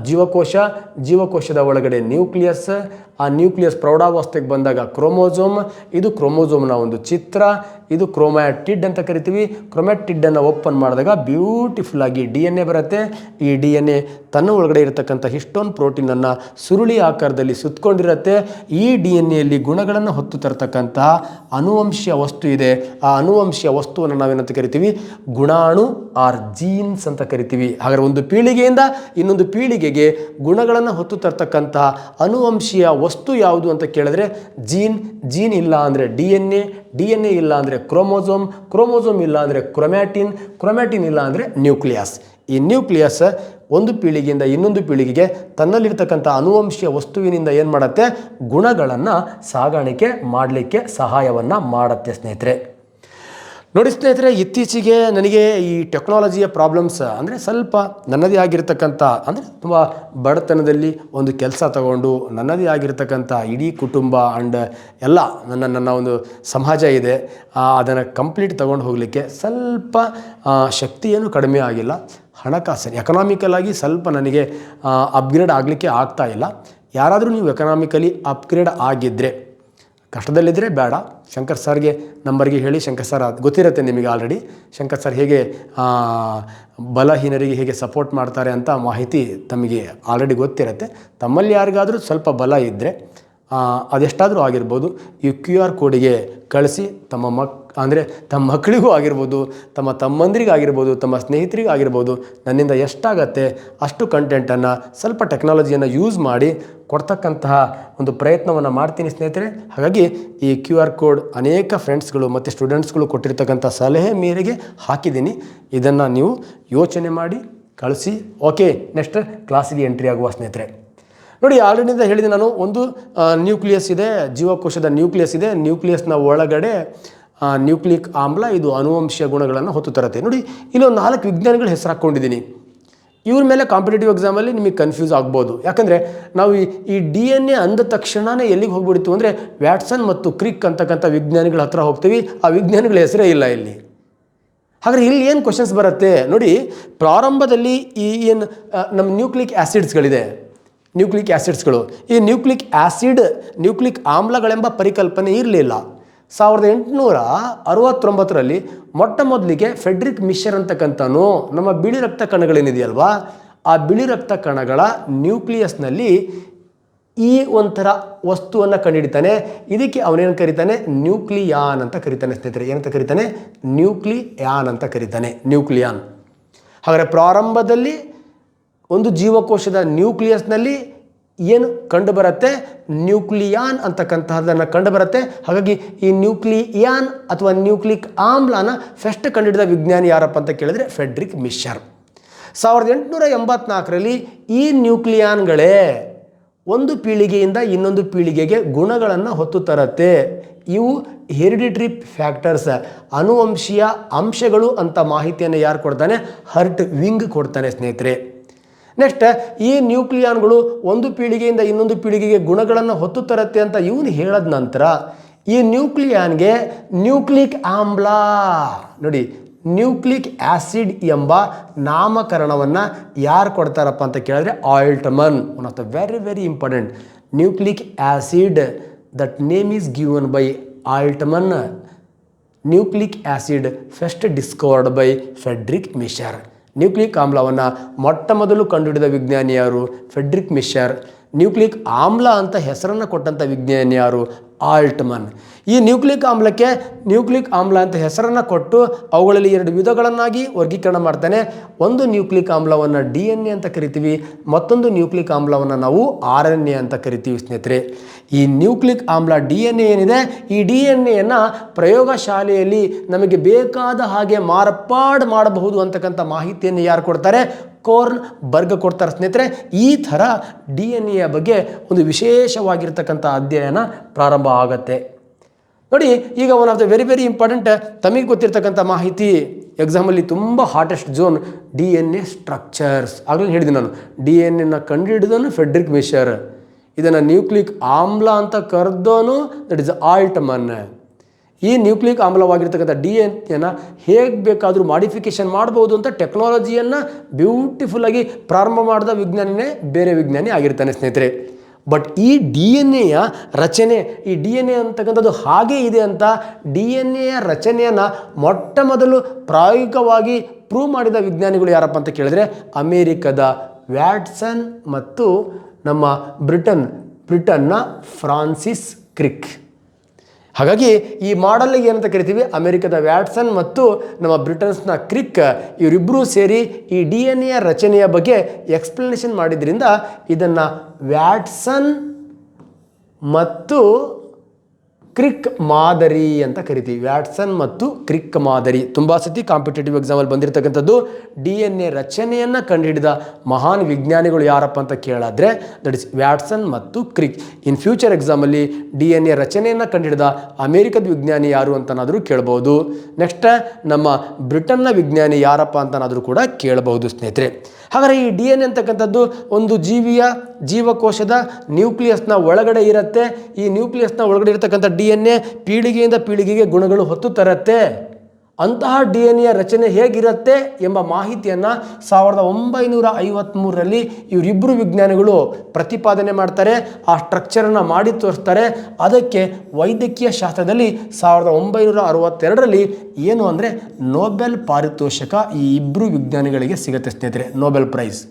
ಜೀವಕೋಶದ ಒಳಗಡೆ ನ್ಯೂಕ್ಲಿಯಸ್. ಆ ನ್ಯೂಕ್ಲಿಯಸ್ ಪ್ರೌಢಾವಸ್ಥೆಗೆ ಬಂದಾಗ ಕ್ರೋಮೋಸೋಮ್. ಇದು ಕ್ರೋಮೋಸೋಮ್ನ ಒಂದು ಚಿತ್ರ. ಇದು ಕ್ರೋಮ್ಯಾಟಿಡ್ ಅಂತ ಕರಿತೀವಿ. ಕ್ರೋಮ್ಯಾಟಿಡನ್ನು ಓಪನ್ ಮಾಡಿದಾಗ ಬ್ಯೂಟಿಫುಲ್ ಆಗಿ DNA ಬರುತ್ತೆ. ಈ DNA ತನ್ನ ಒಳಗಡೆ ಇರತಕ್ಕಂಥ ಹಿಸ್ಟೋನ್ ಪ್ರೋಟೀನನ್ನು ಸುರುಳಿ ಆಕಾರದಲ್ಲಿ ಸುತ್ತಕೊಂಡಿರುತ್ತೆ. ಈ DNAಯಲ್ಲಿ ಗುಣಗಳನ್ನು ಹೊತ್ತು ತರ್ತಕ್ಕಂತಹ ಅನುವಂಶೀಯ ವಸ್ತು ಇದೆ. ಆ ಅನುವಂಶೀಯ ವಸ್ತುವನ್ನು ನಾವೇನಂತ ಕರಿತೀವಿ, ಗುಣಾಣು ಆರ್ ಜೀನ್ಸ್ ಅಂತ ಕರಿತೀವಿ. ಹಾಗಾದರೆ ಒಂದು ಪೀಳಿಗೆಯಿಂದ ಇನ್ನೊಂದು ಪೀಳಿಗೆಗೆ ಗುಣಗಳನ್ನು ಹೊತ್ತು ತರ್ತಕ್ಕಂತಹ ಅನುವಂಶೀಯ ವಸ್ತು ಯಾವುದು ಅಂತ ಕೇಳಿದ್ರೆ ಜೀನ್ ಇಲ್ಲ ಅಂದರೆ DNA ಇಲ್ಲ ಅಂದರೆ ಕ್ರೋಮೋಸೋಮ್ ಇಲ್ಲ ಅಂದರೆ ಕ್ರೊಮ್ಯಾಟಿನ್ ಇಲ್ಲ ಅಂದರೆ ನ್ಯೂಕ್ಲಿಯಸ್. ಈ ನ್ಯೂಕ್ಲಿಯಸ್ ಒಂದು ಪೀಳಿಗೆಯಿಂದ ಇನ್ನೊಂದು ಪೀಳಿಗೆಗೆ ತನ್ನಲ್ಲಿರ್ತಕ್ಕಂಥ ಅನುವಂಶೀಯ ವಸ್ತುವಿನಿಂದ ಏನು ಮಾಡುತ್ತೆ, ಗುಣಗಳನ್ನು ಸಾಗಾಣಿಕೆ ಮಾಡಲಿಕ್ಕೆ ಸಹಾಯವನ್ನು ಮಾಡುತ್ತೆ ಸ್ನೇಹಿತರೆ. ನೋಡಿ ಸ್ನೇಹಿತರೆ, ಇತ್ತೀಚೆಗೆ ನನಗೆ ಈ ಟೆಕ್ನಾಲಜಿಯ ಪ್ರಾಬ್ಲಮ್ಸ್ ಅಂದರೆ ಸ್ವಲ್ಪ ನನ್ನದೇ ಆಗಿರ್ತಕ್ಕಂಥ ಅಂದರೆ ತುಂಬ ಬಡತನದಲ್ಲಿ ಒಂದು ಕೆಲಸ ತಗೊಂಡು ನನ್ನದೇ ಆಗಿರ್ತಕ್ಕಂಥ ಇಡೀ ಕುಟುಂಬ ಆ್ಯಂಡ್ ಎಲ್ಲ ನನ್ನ ಒಂದು ಸಮಾಜ ಇದೆ, ಅದನ್ನು ಕಂಪ್ಲೀಟ್ ತಗೊಂಡು ಹೋಗಲಿಕ್ಕೆ ಸ್ವಲ್ಪ ಶಕ್ತಿ ಏನು ಕಡಿಮೆ ಆಗಿಲ್ಲ. ಹಣಕಾಸು ಎಕನಾಮಿಕಲ್ ಆಗಿ ಸ್ವಲ್ಪ ನನಗೆ ಅಪ್ಗ್ರೇಡ್ ಆಗಲಿಕ್ಕೆ ಆಗ್ತಾ ಇಲ್ಲ. ಯಾರಾದರೂ ನೀವು ಎಕನಾಮಿಕಲಿ ಅಪ್ಗ್ರೇಡ್ ಆಗಿದ್ದರೆ, ಕಷ್ಟದಲ್ಲಿದ್ದರೆ ಬೇಡ, ಶಂಕರ್ ಸರ್ಗೆ ನಂಬರ್ಗೆ ಹೇಳಿ. ಶಂಕರ್ ಸರ್ ಗೊತ್ತಿರುತ್ತೆ ನಿಮಗೆ ಆಲ್ರೆಡಿ. ಶಂಕರ್ ಸರ್ ಹೇಗೆ ಬಲಹೀನರಿಗೆ ಹೇಗೆ ಸಪೋರ್ಟ್ ಮಾಡ್ತಾರೆ ಅಂತ ಮಾಹಿತಿ ತಮಗೆ ಆಲ್ರೆಡಿ ಗೊತ್ತಿರುತ್ತೆ. ತಮ್ಮಲ್ಲಿ ಯಾರಿಗಾದರೂ ಸ್ವಲ್ಪ ಬಲ ಇದ್ದರೆ ಅದೆಷ್ಟಾದರೂ ಆಗಿರ್ಬೋದು, ಈ QR ಕೋಡಿಗೆ ಕಳಿಸಿ ತಮ್ಮ ಮಕ್ಕಳಿಗೂ ಆಗಿರ್ಬೋದು, ತಮ್ಮ ತಮ್ಮಂದಿರಿಗಾಗಿರ್ಬೋದು, ತಮ್ಮ ಸ್ನೇಹಿತರಿಗಾಗಿರ್ಬೋದು, ನನ್ನಿಂದ ಎಷ್ಟಾಗತ್ತೆ ಅಷ್ಟು ಕಂಟೆಂಟನ್ನು ಸ್ವಲ್ಪ ಟೆಕ್ನಾಲಜಿಯನ್ನು ಯೂಸ್ ಮಾಡಿ ಕೊಡ್ತಕ್ಕಂತಹ ಒಂದು ಪ್ರಯತ್ನವನ್ನು ಮಾಡ್ತೀನಿ ಸ್ನೇಹಿತರೆ. ಹಾಗಾಗಿ ಈ QR ಕೋಡ್ ಅನೇಕ ಫ್ರೆಂಡ್ಸ್ಗಳು ಮತ್ತು ಸ್ಟೂಡೆಂಟ್ಸ್ಗಳು ಕೊಟ್ಟಿರ್ತಕ್ಕಂಥ ಸಲಹೆ ಮೇರೆಗೆ ಹಾಕಿದ್ದೀನಿ. ಇದನ್ನು ನೀವು ಯೋಚನೆ ಮಾಡಿ ಕಳಿಸಿ. ಓಕೆ, ನೆಕ್ಸ್ಟ್ ಕ್ಲಾಸಿಗೆ ಎಂಟ್ರಿ ಆಗುವ ಸ್ನೇಹಿತರೆ. ನೋಡಿ, ಆಲ್ರೆಡಿಂದ ಹೇಳಿದೆ ನಾನು, ಒಂದು ನ್ಯೂಕ್ಲಿಯಸ್ ಇದೆ, ಜೀವಕೋಶದ ನ್ಯೂಕ್ಲಿಯಸ್ ಇದೆ. ನ್ಯೂಕ್ಲಿಯಸ್ನ ಒಳಗಡೆ ನ್ಯೂಕ್ಲಿಯಿಕ್ ಆಮ್ಲ ಇದು ಅನುವಂಶೀಯ ಗುಣಗಳನ್ನು ಹೊತ್ತು ತರುತ್ತೆ. ನೋಡಿ ಇಲ್ಲೊಂದು 4 ವಿಜ್ಞಾನಿಗಳ ಹೆಸರು ಹಾಕ್ಕೊಂಡಿದ್ದೀನಿ. ಇವ್ರ ಮೇಲೆ ಕಾಂಪಿಟೇಟಿವ್ ಎಕ್ಸಾಮಲ್ಲಿ ನಿಮಗೆ ಕನ್ಫ್ಯೂಸ್ ಆಗ್ಬೋದು. ಯಾಕಂದರೆ ನಾವು ಈ DNA ಅಂದ ತಕ್ಷಣವೇ ಎಲ್ಲಿಗೆ ಹೋಗ್ಬಿಡ್ತೀವಿ ಅಂದರೆ ವ್ಯಾಟ್ಸನ್ ಮತ್ತು ಕ್ರಿಕ್ ಅಂತಕ್ಕಂಥ ವಿಜ್ಞಾನಿಗಳ ಹತ್ರ ಹೋಗ್ತೀವಿ. ಆ ವಿಜ್ಞಾನಿಗಳ ಹೆಸರೇ ಇಲ್ಲ ಇಲ್ಲಿ. ಹಾಗಾದರೆ ಇಲ್ಲಿ ಏನು ಕ್ವಶನ್ಸ್ ಬರುತ್ತೆ ನೋಡಿ. ಪ್ರಾರಂಭದಲ್ಲಿ ಏನು ನಮ್ಮ ನ್ಯೂಕ್ಲಿಕ್ ಆ್ಯಸಿಡ್ಸ್ಗಳಿದೆ, ನ್ಯೂಕ್ಲಿಕ್ ಆ್ಯಸಿಡ್ಸ್ಗಳು, ಈ ನ್ಯೂಕ್ಲಿಕ್ ಆಮ್ಲಗಳೆಂಬ ಪರಿಕಲ್ಪನೆ ಇರಲಿಲ್ಲ. 1869ರಲ್ಲಿ ಮೊಟ್ಟ ಮೊದಲಿಗೆ ಫೆಡ್ರಿಕ್ ಮಿಷರ್ ಅಂತಕ್ಕಂಥನು ನಮ್ಮ ಬಿಳಿ ರಕ್ತ ಕಣಗಳೇನಿದೆಯಲ್ವಾ, ಆ ಬಿಳಿ ರಕ್ತ ಕಣಗಳ ನ್ಯೂಕ್ಲಿಯಸ್ನಲ್ಲಿ ಈ ಒಂಥರ ವಸ್ತುವನ್ನು ಕಂಡುಹಿಡಿತಾನೆ. ಇದಕ್ಕೆ ಅವನೇನು ಕರೀತಾನೆ, ನ್ಯೂಕ್ಲಿಯಾನ್ ಅಂತ ಕರೀತಾನೆ ಸ್ನೇಹಿತರೆ. ಏನಂತ ಕರೀತಾನೆ, ನ್ಯೂಕ್ಲಿಯಾನ್ ಅಂತ ಕರೀತಾನೆ, ನ್ಯೂಕ್ಲಿಯಾನ್. ಹಾಗಾದರೆ ಪ್ರಾರಂಭದಲ್ಲಿ ಒಂದು ಜೀವಕೋಶದ ನ್ಯೂಕ್ಲಿಯಸ್ನಲ್ಲಿ ಏನು ಕಂಡು ಬರುತ್ತೆ, ನ್ಯೂಕ್ಲಿಯಾನ್ ಅಂತಕ್ಕಂತಹದನ್ನು ಕಂಡು ಬರುತ್ತೆ. ಹಾಗಾಗಿ ಈ ನ್ಯೂಕ್ಲಿಯಾನ್ ಅಥವಾ ನ್ಯೂಕ್ಲಿಕ್ ಆಮ್ಲನ ಫಸ್ಟ್ ಕಂಡುಹಿಡಿದ ವಿಜ್ಞಾನಿ ಯಾರಪ್ಪ ಅಂತ ಕೇಳಿದ್ರೆ ಫೆಡ್ರಿಕ್ ಮಿಷರ್. 1884ರಲ್ಲಿ ಈ ನ್ಯೂಕ್ಲಿಯಾನ್ಗಳೇ ಒಂದು ಪೀಳಿಗೆಯಿಂದ ಇನ್ನೊಂದು ಪೀಳಿಗೆಗೆ ಗುಣಗಳನ್ನು ಹೊತ್ತು ತರುತ್ತೆ. ಇವು ಹೆರಿಡಿಟ್ರಿ ಫ್ಯಾಕ್ಟರ್ಸ್, ಅನುವಂಶೀಯ ಅಂಶಗಳು ಅಂತ ಮಾಹಿತಿಯನ್ನು ಯಾರು ಕೊಡ್ತಾನೆ, ಹರ್ಟ್ ವಿಂಗ್ ಕೊಡ್ತಾನೆ ಸ್ನೇಹಿತರೆ. ನೆಕ್ಸ್ಟ್ ಈ ನ್ಯೂಕ್ಲಿಯಾನ್ಗಳು ಒಂದು ಪೀಳಿಗೆಯಿಂದ ಇನ್ನೊಂದು ಪೀಳಿಗೆಗೆ ಗುಣಗಳನ್ನು ಹೊತ್ತು ತರುತ್ತೆ ಅಂತ ಇವನು ಹೇಳಿದ ನಂತರ ಈ ನ್ಯೂಕ್ಲಿಯಾನ್ಗೆ ನ್ಯೂಕ್ಲಿಕ್ ಆಮ್ಲ ನೋಡಿ ನ್ಯೂಕ್ಲಿಕ್ ಆ್ಯಸಿಡ್ ಎಂಬ ನಾಮಕರಣವನ್ನು ಯಾರು ಕೊಡ್ತಾರಪ್ಪ ಅಂತ ಕೇಳಿದ್ರೆ Altmann. One of the very important, nucleic acid that name is given by Altmann. Nucleic acid first discovered by Friedrich Miescher. Nucleic ಆಮ್ಲವನ್ನು ಮೊಟ್ಟ ಮೊದಲು ಕಂಡುಹಿಡಿದ ವಿಜ್ಞಾನಿ ಯಾರು, ಫೆಡ್ರಿಕ್ ಮಿಷರ್. ನ್ಯೂಕ್ಲಿಕ್ ಆಮ್ಲ ಅಂತ ಹೆಸರನ್ನು ಕೊಟ್ಟಂಥ ವಿಜ್ಞಾನಿ ಯಾರು, ಆಲ್ಟ್ಮನ್. ಈ ನ್ಯೂಕ್ಲಿಕ್ ಆಮ್ಲಕ್ಕೆ ನ್ಯೂಕ್ಲಿಕ್ ಆಮ್ಲ ಅಂತ ಹೆಸರನ್ನು ಕೊಟ್ಟು ಅವುಗಳಲ್ಲಿ 2 ವಿಧಗಳನ್ನಾಗಿ ವರ್ಗೀಕರಣ ಮಾಡ್ತಾನೆ. ಒಂದು ನ್ಯೂಕ್ಲಿಕ್ ಆಮ್ಲವನ್ನು DNA ಅಂತ ಕರಿತೀವಿ, ಮತ್ತೊಂದು ನ್ಯೂಕ್ಲಿಕ್ ಆಮ್ಲವನ್ನು ನಾವು RNA ಅಂತ ಕರಿತೀವಿ ಸ್ನೇಹಿತರೆ. ಈ ನ್ಯೂಕ್ಲಿಕ್ ಆಮ್ಲ DNA ಏನಿದೆ, ಈ DNAಯನ್ನು ಪ್ರಯೋಗಶಾಲೆಯಲ್ಲಿ ನಮಗೆ ಬೇಕಾದ ಹಾಗೆ ಮಾರ್ಪಾಡು ಮಾಡಬಹುದು ಅಂತಕ್ಕಂಥ ಮಾಹಿತಿಯನ್ನು ಯಾರು ಕೊಡ್ತಾರೆ, ಕೋರ್ನ್ ಬರ್ಗ್ ಕೊಡ್ತಾರೆ ಸ್ನೇಹಿತರೆ. ಈ ಥರ DNA ಬಗ್ಗೆ ಒಂದು ವಿಶೇಷವಾಗಿರ್ತಕ್ಕಂಥ ಅಧ್ಯಯನ ಪ್ರಾರಂಭ ಆಗುತ್ತೆ ನೋಡಿ. ಈಗ one of the very important ತಮಗೆ ಗೊತ್ತಿರ್ತಕ್ಕಂಥ ಮಾಹಿತಿ, ಎಕ್ಸಾಮಲ್ಲಿ ತುಂಬ ಹಾಟೆಸ್ಟ್ ಝೋನ್ DNA ಸ್ಟ್ರಕ್ಚರ್ಸ್. ಆಗಲೇ ಹೇಳಿದೆ ನಾನು, DNA ಕಂಡುಹಿಡಿದನು ಫೆಡ್ರಿಕ್ ಮಿಷರ್, ಇದನ್ನು ನ್ಯೂಕ್ಲಿಕ್ ಆಮ್ಲ ಅಂತ ಕರೆದೋನು ದಟ್ ಇಸ್ ಆಲ್ಟ್ಮನ್. ಈ ನ್ಯೂಕ್ಲಿಕ್ ಆಮ್ಲವಾಗಿರ್ತಕ್ಕಂಥ DNA ಹೇಗೆ ಬೇಕಾದರೂ ಮಾಡಿಫಿಕೇಷನ್ ಮಾಡ್ಬೋದು ಅಂತ ಟೆಕ್ನಾಲಜಿಯನ್ನು ಬ್ಯೂಟಿಫುಲ್ಲಾಗಿ ಪ್ರಾರಂಭ ಮಾಡಿದ ವಿಜ್ಞಾನಿನೇ ಬೇರೆ ವಿಜ್ಞಾನಿ ಆಗಿರ್ತಾನೆ ಸ್ನೇಹಿತರೆ. ಬಟ್ ಈ DNA ರಚನೆ, ಈ DNA ಅಂತಕ್ಕಂಥದ್ದು ಹಾಗೇ ಇದೆ ಅಂತ DNA ರಚನೆಯನ್ನು ಮೊಟ್ಟ ಮೊದಲು ಪ್ರಾಯೋಗಿಕವಾಗಿ ಪ್ರೂವ್ ಮಾಡಿದ ವಿಜ್ಞಾನಿಗಳು ಯಾರಪ್ಪ ಅಂತ ಕೇಳಿದ್ರೆ ಅಮೇರಿಕದ ವ್ಯಾಟ್ಸನ್ ಮತ್ತು ನಮ್ಮ ಬ್ರಿಟನ್ನ ಫ್ರಾನ್ಸಿಸ್ ಕ್ರಿಕ್. ಹಾಗಾಗಿ ಈ ಮಾಡೆಲ್ಗೆ ಏನಂತ ಕರಿತೀವಿ, ಅಮೆರಿಕದ ವ್ಯಾಟ್ಸನ್ ಮತ್ತು ನಮ್ಮ ಬ್ರಿಟನ್ಸ್ನ ಕ್ರಿಕ್ ಇವರಿಬ್ಬರೂ ಸೇರಿ ಈ DNA ರಚನೆಯ ಬಗ್ಗೆ ಎಕ್ಸ್ಪ್ಲನೇಷನ್ ಮಾಡಿದ್ರಿಂದ ಇದನ್ನು ವ್ಯಾಟ್ಸನ್ ಮತ್ತು ಕ್ರಿಕ್ ಮಾದರಿ ಅಂತ ಕರಿತೀವಿ. ವ್ಯಾಟ್ಸನ್ ಮತ್ತು ಕ್ರಿಕ್ ಮಾದರಿ ತುಂಬ ಸತಿ ಕಾಂಪಿಟೇಟಿವ್ ಎಕ್ಸಾಮಲ್ಲಿ ಬಂದಿರತಕ್ಕಂಥದ್ದು. DNA ರಚನೆಯನ್ನು ಕಂಡುಹಿಡಿದ ಮಹಾನ್ ವಿಜ್ಞಾನಿಗಳು ಯಾರಪ್ಪ ಅಂತ ಕೇಳಿದ್ರೆ ದಟ್ ಇಸ್ ವ್ಯಾಟ್ಸನ್ ಮತ್ತು ಕ್ರಿಕ್. ಇನ್ ಫ್ಯೂಚರ್ ಎಕ್ಸಾಮಲ್ಲಿ DNA ರಚನೆಯನ್ನು ಕಂಡುಹಿಡಿದ ಅಮೇರಿಕದ ವಿಜ್ಞಾನಿ ಯಾರು ಅಂತನಾದರೂ ಕೇಳಬಹುದು. ನೆಕ್ಸ್ಟ್ ನಮ್ಮ ಬ್ರಿಟನ್ನ ವಿಜ್ಞಾನಿ ಯಾರಪ್ಪ ಅಂತನಾದರೂ ಕೂಡ ಕೇಳಬಹುದು ಸ್ನೇಹಿತರೆ. ಹಾಗಾದರೆ ಈ DNA ಅಂತಕ್ಕಂಥದ್ದು ಒಂದು ಜೀವಕೋಶದ ನ್ಯೂಕ್ಲಿಯಸ್ನ ಒಳಗಡೆ ಇರುತ್ತೆ. ಈ ನ್ಯೂಕ್ಲಿಯಸ್ನ ಒಳಗಡೆ ಇರತಕ್ಕಂಥ DNA ಪೀಳಿಗೆಯಿಂದ ಪೀಳಿಗೆಗೆ ಗುಣಗಳು ಹೊತ್ತು ತರುತ್ತೆ. ಅಂತಹ DNA ರಚನೆ ಹೇಗಿರುತ್ತೆ ಎಂಬ ಮಾಹಿತಿಯನ್ನು 1953ರಲ್ಲಿ ಇವರಿಬ್ಬರು ವಿಜ್ಞಾನಿಗಳು ಪ್ರತಿಪಾದನೆ ಮಾಡ್ತಾರೆ. ಆ ಸ್ಟ್ರಕ್ಚರನ್ನು ಮಾಡಿ ತೋರಿಸ್ತಾರೆ. ಅದಕ್ಕೆ ವೈದ್ಯಕೀಯ ಶಾಸ್ತ್ರದಲ್ಲಿ 1962ರಲ್ಲಿ ಏನು ಅಂದರೆ ನೊಬೆಲ್ ಪಾರಿತೋಷಕ ಈ ಇಬ್ಬರು ವಿಜ್ಞಾನಿಗಳಿಗೆ ಸಿಗುತ್ತೆ ಸ್ನೇಹಿತರೆ, ನೊಬೆಲ್ ಪ್ರೈಸ್.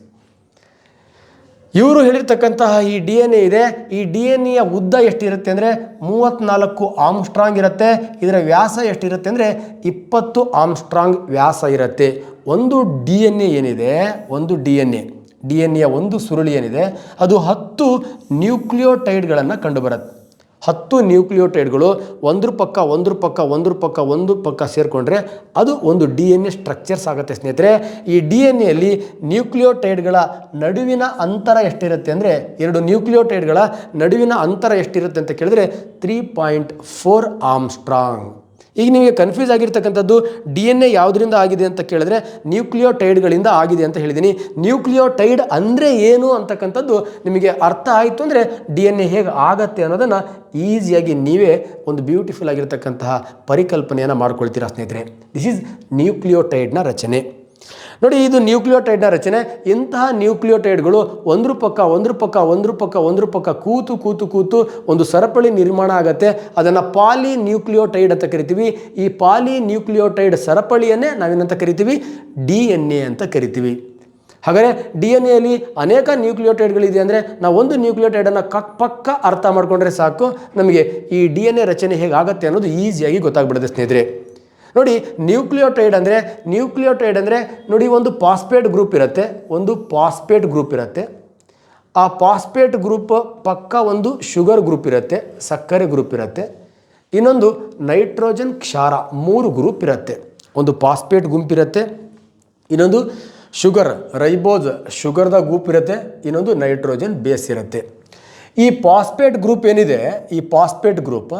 ಇವರು ಹೇಳಿರ್ತಕ್ಕಂತಹ ಈ DNA ಇದೆ, ಈ DNAಯ ಉದ್ದ ಎಷ್ಟಿರುತ್ತೆ ಅಂದರೆ 34 ಆಮ್ಸ್ಟ್ರಾಂಗ್ ಇರುತ್ತೆ. ಇದರ ವ್ಯಾಸ ಎಷ್ಟಿರುತ್ತೆ ಅಂದರೆ 20 ಆಮ್ಸ್ಟ್ರಾಂಗ್ ವ್ಯಾಸ ಇರುತ್ತೆ. ಒಂದು DNA ಏನಿದೆ, ಒಂದು DNAಯ ಒಂದು ಸುರುಳಿ ಏನಿದೆ ಅದು 10 ನ್ಯೂಕ್ಲಿಯೋಟೈಡ್ಗಳನ್ನು ಕಂಡುಬರುತ್ತೆ. 10 ನ್ಯೂಕ್ಲಿಯೋಟೈಡ್ಗಳು ಒಂದ್ರ ಪಕ್ಕ ಸೇರಿಕೊಂಡ್ರೆ ಅದು ಒಂದು DNA ಸ್ಟ್ರಕ್ಚರ್ಸ್ ಆಗುತ್ತೆ ಸ್ನೇಹಿತರೆ. ಈ DNAಯಲ್ಲಿ ನ್ಯೂಕ್ಲಿಯೋಟೈಡ್ಗಳ ನಡುವಿನ ಅಂತರ ಎಷ್ಟಿರುತ್ತೆ ಅಂದರೆ, 2 ನ್ಯೂಕ್ಲಿಯೋಟೈಡ್ಗಳ ನಡುವಿನ ಅಂತರ ಎಷ್ಟಿರುತ್ತೆ ಅಂತ ಕೇಳಿದ್ರೆ 3.4 ಆಮ್ಸ್ಟ್ರಾಂಗ್. ಈಗ ನಿಮಗೆ ಕನ್ಫ್ಯೂಸ್ ಆಗಿರ್ತಕ್ಕಂಥದ್ದು DNA ಯಾವುದರಿಂದ ಆಗಿದೆ ಅಂತ ಕೇಳಿದ್ರೆ ನ್ಯೂಕ್ಲಿಯೋಟೈಡ್ಗಳಿಂದ ಆಗಿದೆ ಅಂತ ಹೇಳಿದ್ದೀನಿ. ನ್ಯೂಕ್ಲಿಯೋಟೈಡ್ ಅಂದರೆ ಏನು ಅಂತಕ್ಕಂಥದ್ದು ನಿಮಗೆ ಅರ್ಥ ಆಯಿತು ಅಂದರೆ DNA ಹೇಗೆ ಆಗತ್ತೆ ಅನ್ನೋದನ್ನು ಈಸಿಯಾಗಿ ನೀವೇ ಒಂದು ಬ್ಯೂಟಿಫುಲ್ ಆಗಿರ್ತಕ್ಕಂತಹ ಪರಿಕಲ್ಪನೆಯನ್ನು ಮಾಡ್ಕೊಳ್ತೀರಾ ಸ್ನೇಹಿತರೆ. ದಿಸ್ ಈಸ್ ನ್ಯೂಕ್ಲಿಯೋಟೈಡ್ನ ರಚನೆ. ನೋಡಿ, ಇದು ನ್ಯೂಕ್ಲಿಯೋಟೈಡ್ನ ರಚನೆ. ಇಂತಹ ನ್ಯೂಕ್ಲಿಯೋಟೈಡ್ಗಳು ಒಂದ್ರ ಪಕ್ಕ ಕೂತು ಒಂದು ಸರಪಳಿ ನಿರ್ಮಾಣ ಆಗುತ್ತೆ. ಅದನ್ನು ಪಾಲಿ ನ್ಯೂಕ್ಲಿಯೋಟೈಡ್ ಅಂತ ಕರಿತೀವಿ. ಈ ಪಾಲಿ ನ್ಯೂಕ್ಲಿಯೋಟೈಡ್ ಸರಪಳಿಯನ್ನೇ ನಾವೇನಂತ ಕರಿತೀವಿ? DNA ಅಂತ ಕರಿತೀವಿ. ಹಾಗಾದರೆ DNA ಅನೇಕ ನ್ಯೂಕ್ಲಿಯೋಟೈಡ್ಗಳಿದೆ ಅಂದರೆ ನಾವು ಒಂದು ನ್ಯೂಕ್ಲಿಯೋಟೈಡನ್ನು ಪಕ್ಕ ಅರ್ಥ ಮಾಡಿಕೊಂಡ್ರೆ ಸಾಕು, ನಮಗೆ ಈ DNA ರಚನೆ ಹೇಗಾಗುತ್ತೆ ಅನ್ನೋದು ಈಸಿಯಾಗಿ ಗೊತ್ತಾಗ್ಬಿಡುತ್ತೆ ಸ್ನೇಹಿತರೆ. ನೋಡಿ, ನ್ಯೂಕ್ಲಿಯೋಟೈಡ್ ಅಂದರೆ ನೋಡಿ, ಒಂದು ಫಾಸ್ಫೇಟ್ ಗ್ರೂಪ್ ಇರುತ್ತೆ. ಆ ಫಾಸ್ಫೇಟ್ ಗ್ರೂಪ್ ಪಕ್ಕ ಒಂದು ಶುಗರ್ ಗ್ರೂಪ್ ಇರುತ್ತೆ, ಸಕ್ಕರೆ ಗ್ರೂಪ್ ಇರುತ್ತೆ. ಇನ್ನೊಂದು ನೈಟ್ರೋಜನ್ ಕ್ಷಾರ, 3 ಗ್ರೂಪ್ ಇರುತ್ತೆ. ಒಂದು ಫಾಸ್ಫೇಟ್ ಗುಂಪಿರುತ್ತೆ, ಇನ್ನೊಂದು ಶುಗರ್ ರೈಬೋಸ್ ಶುಗರ್ದ ಗ್ರೂಪ್ ಇರುತ್ತೆ, ಇನ್ನೊಂದು ನೈಟ್ರೋಜನ್ ಬೇಸ್ ಇರುತ್ತೆ. ಈ ಫಾಸ್ಫೇಟ್ ಗ್ರೂಪ್ ಏನಿದೆ, ಈ ಫಾಸ್ಫೇಟ್ ಗ್ರೂಪ್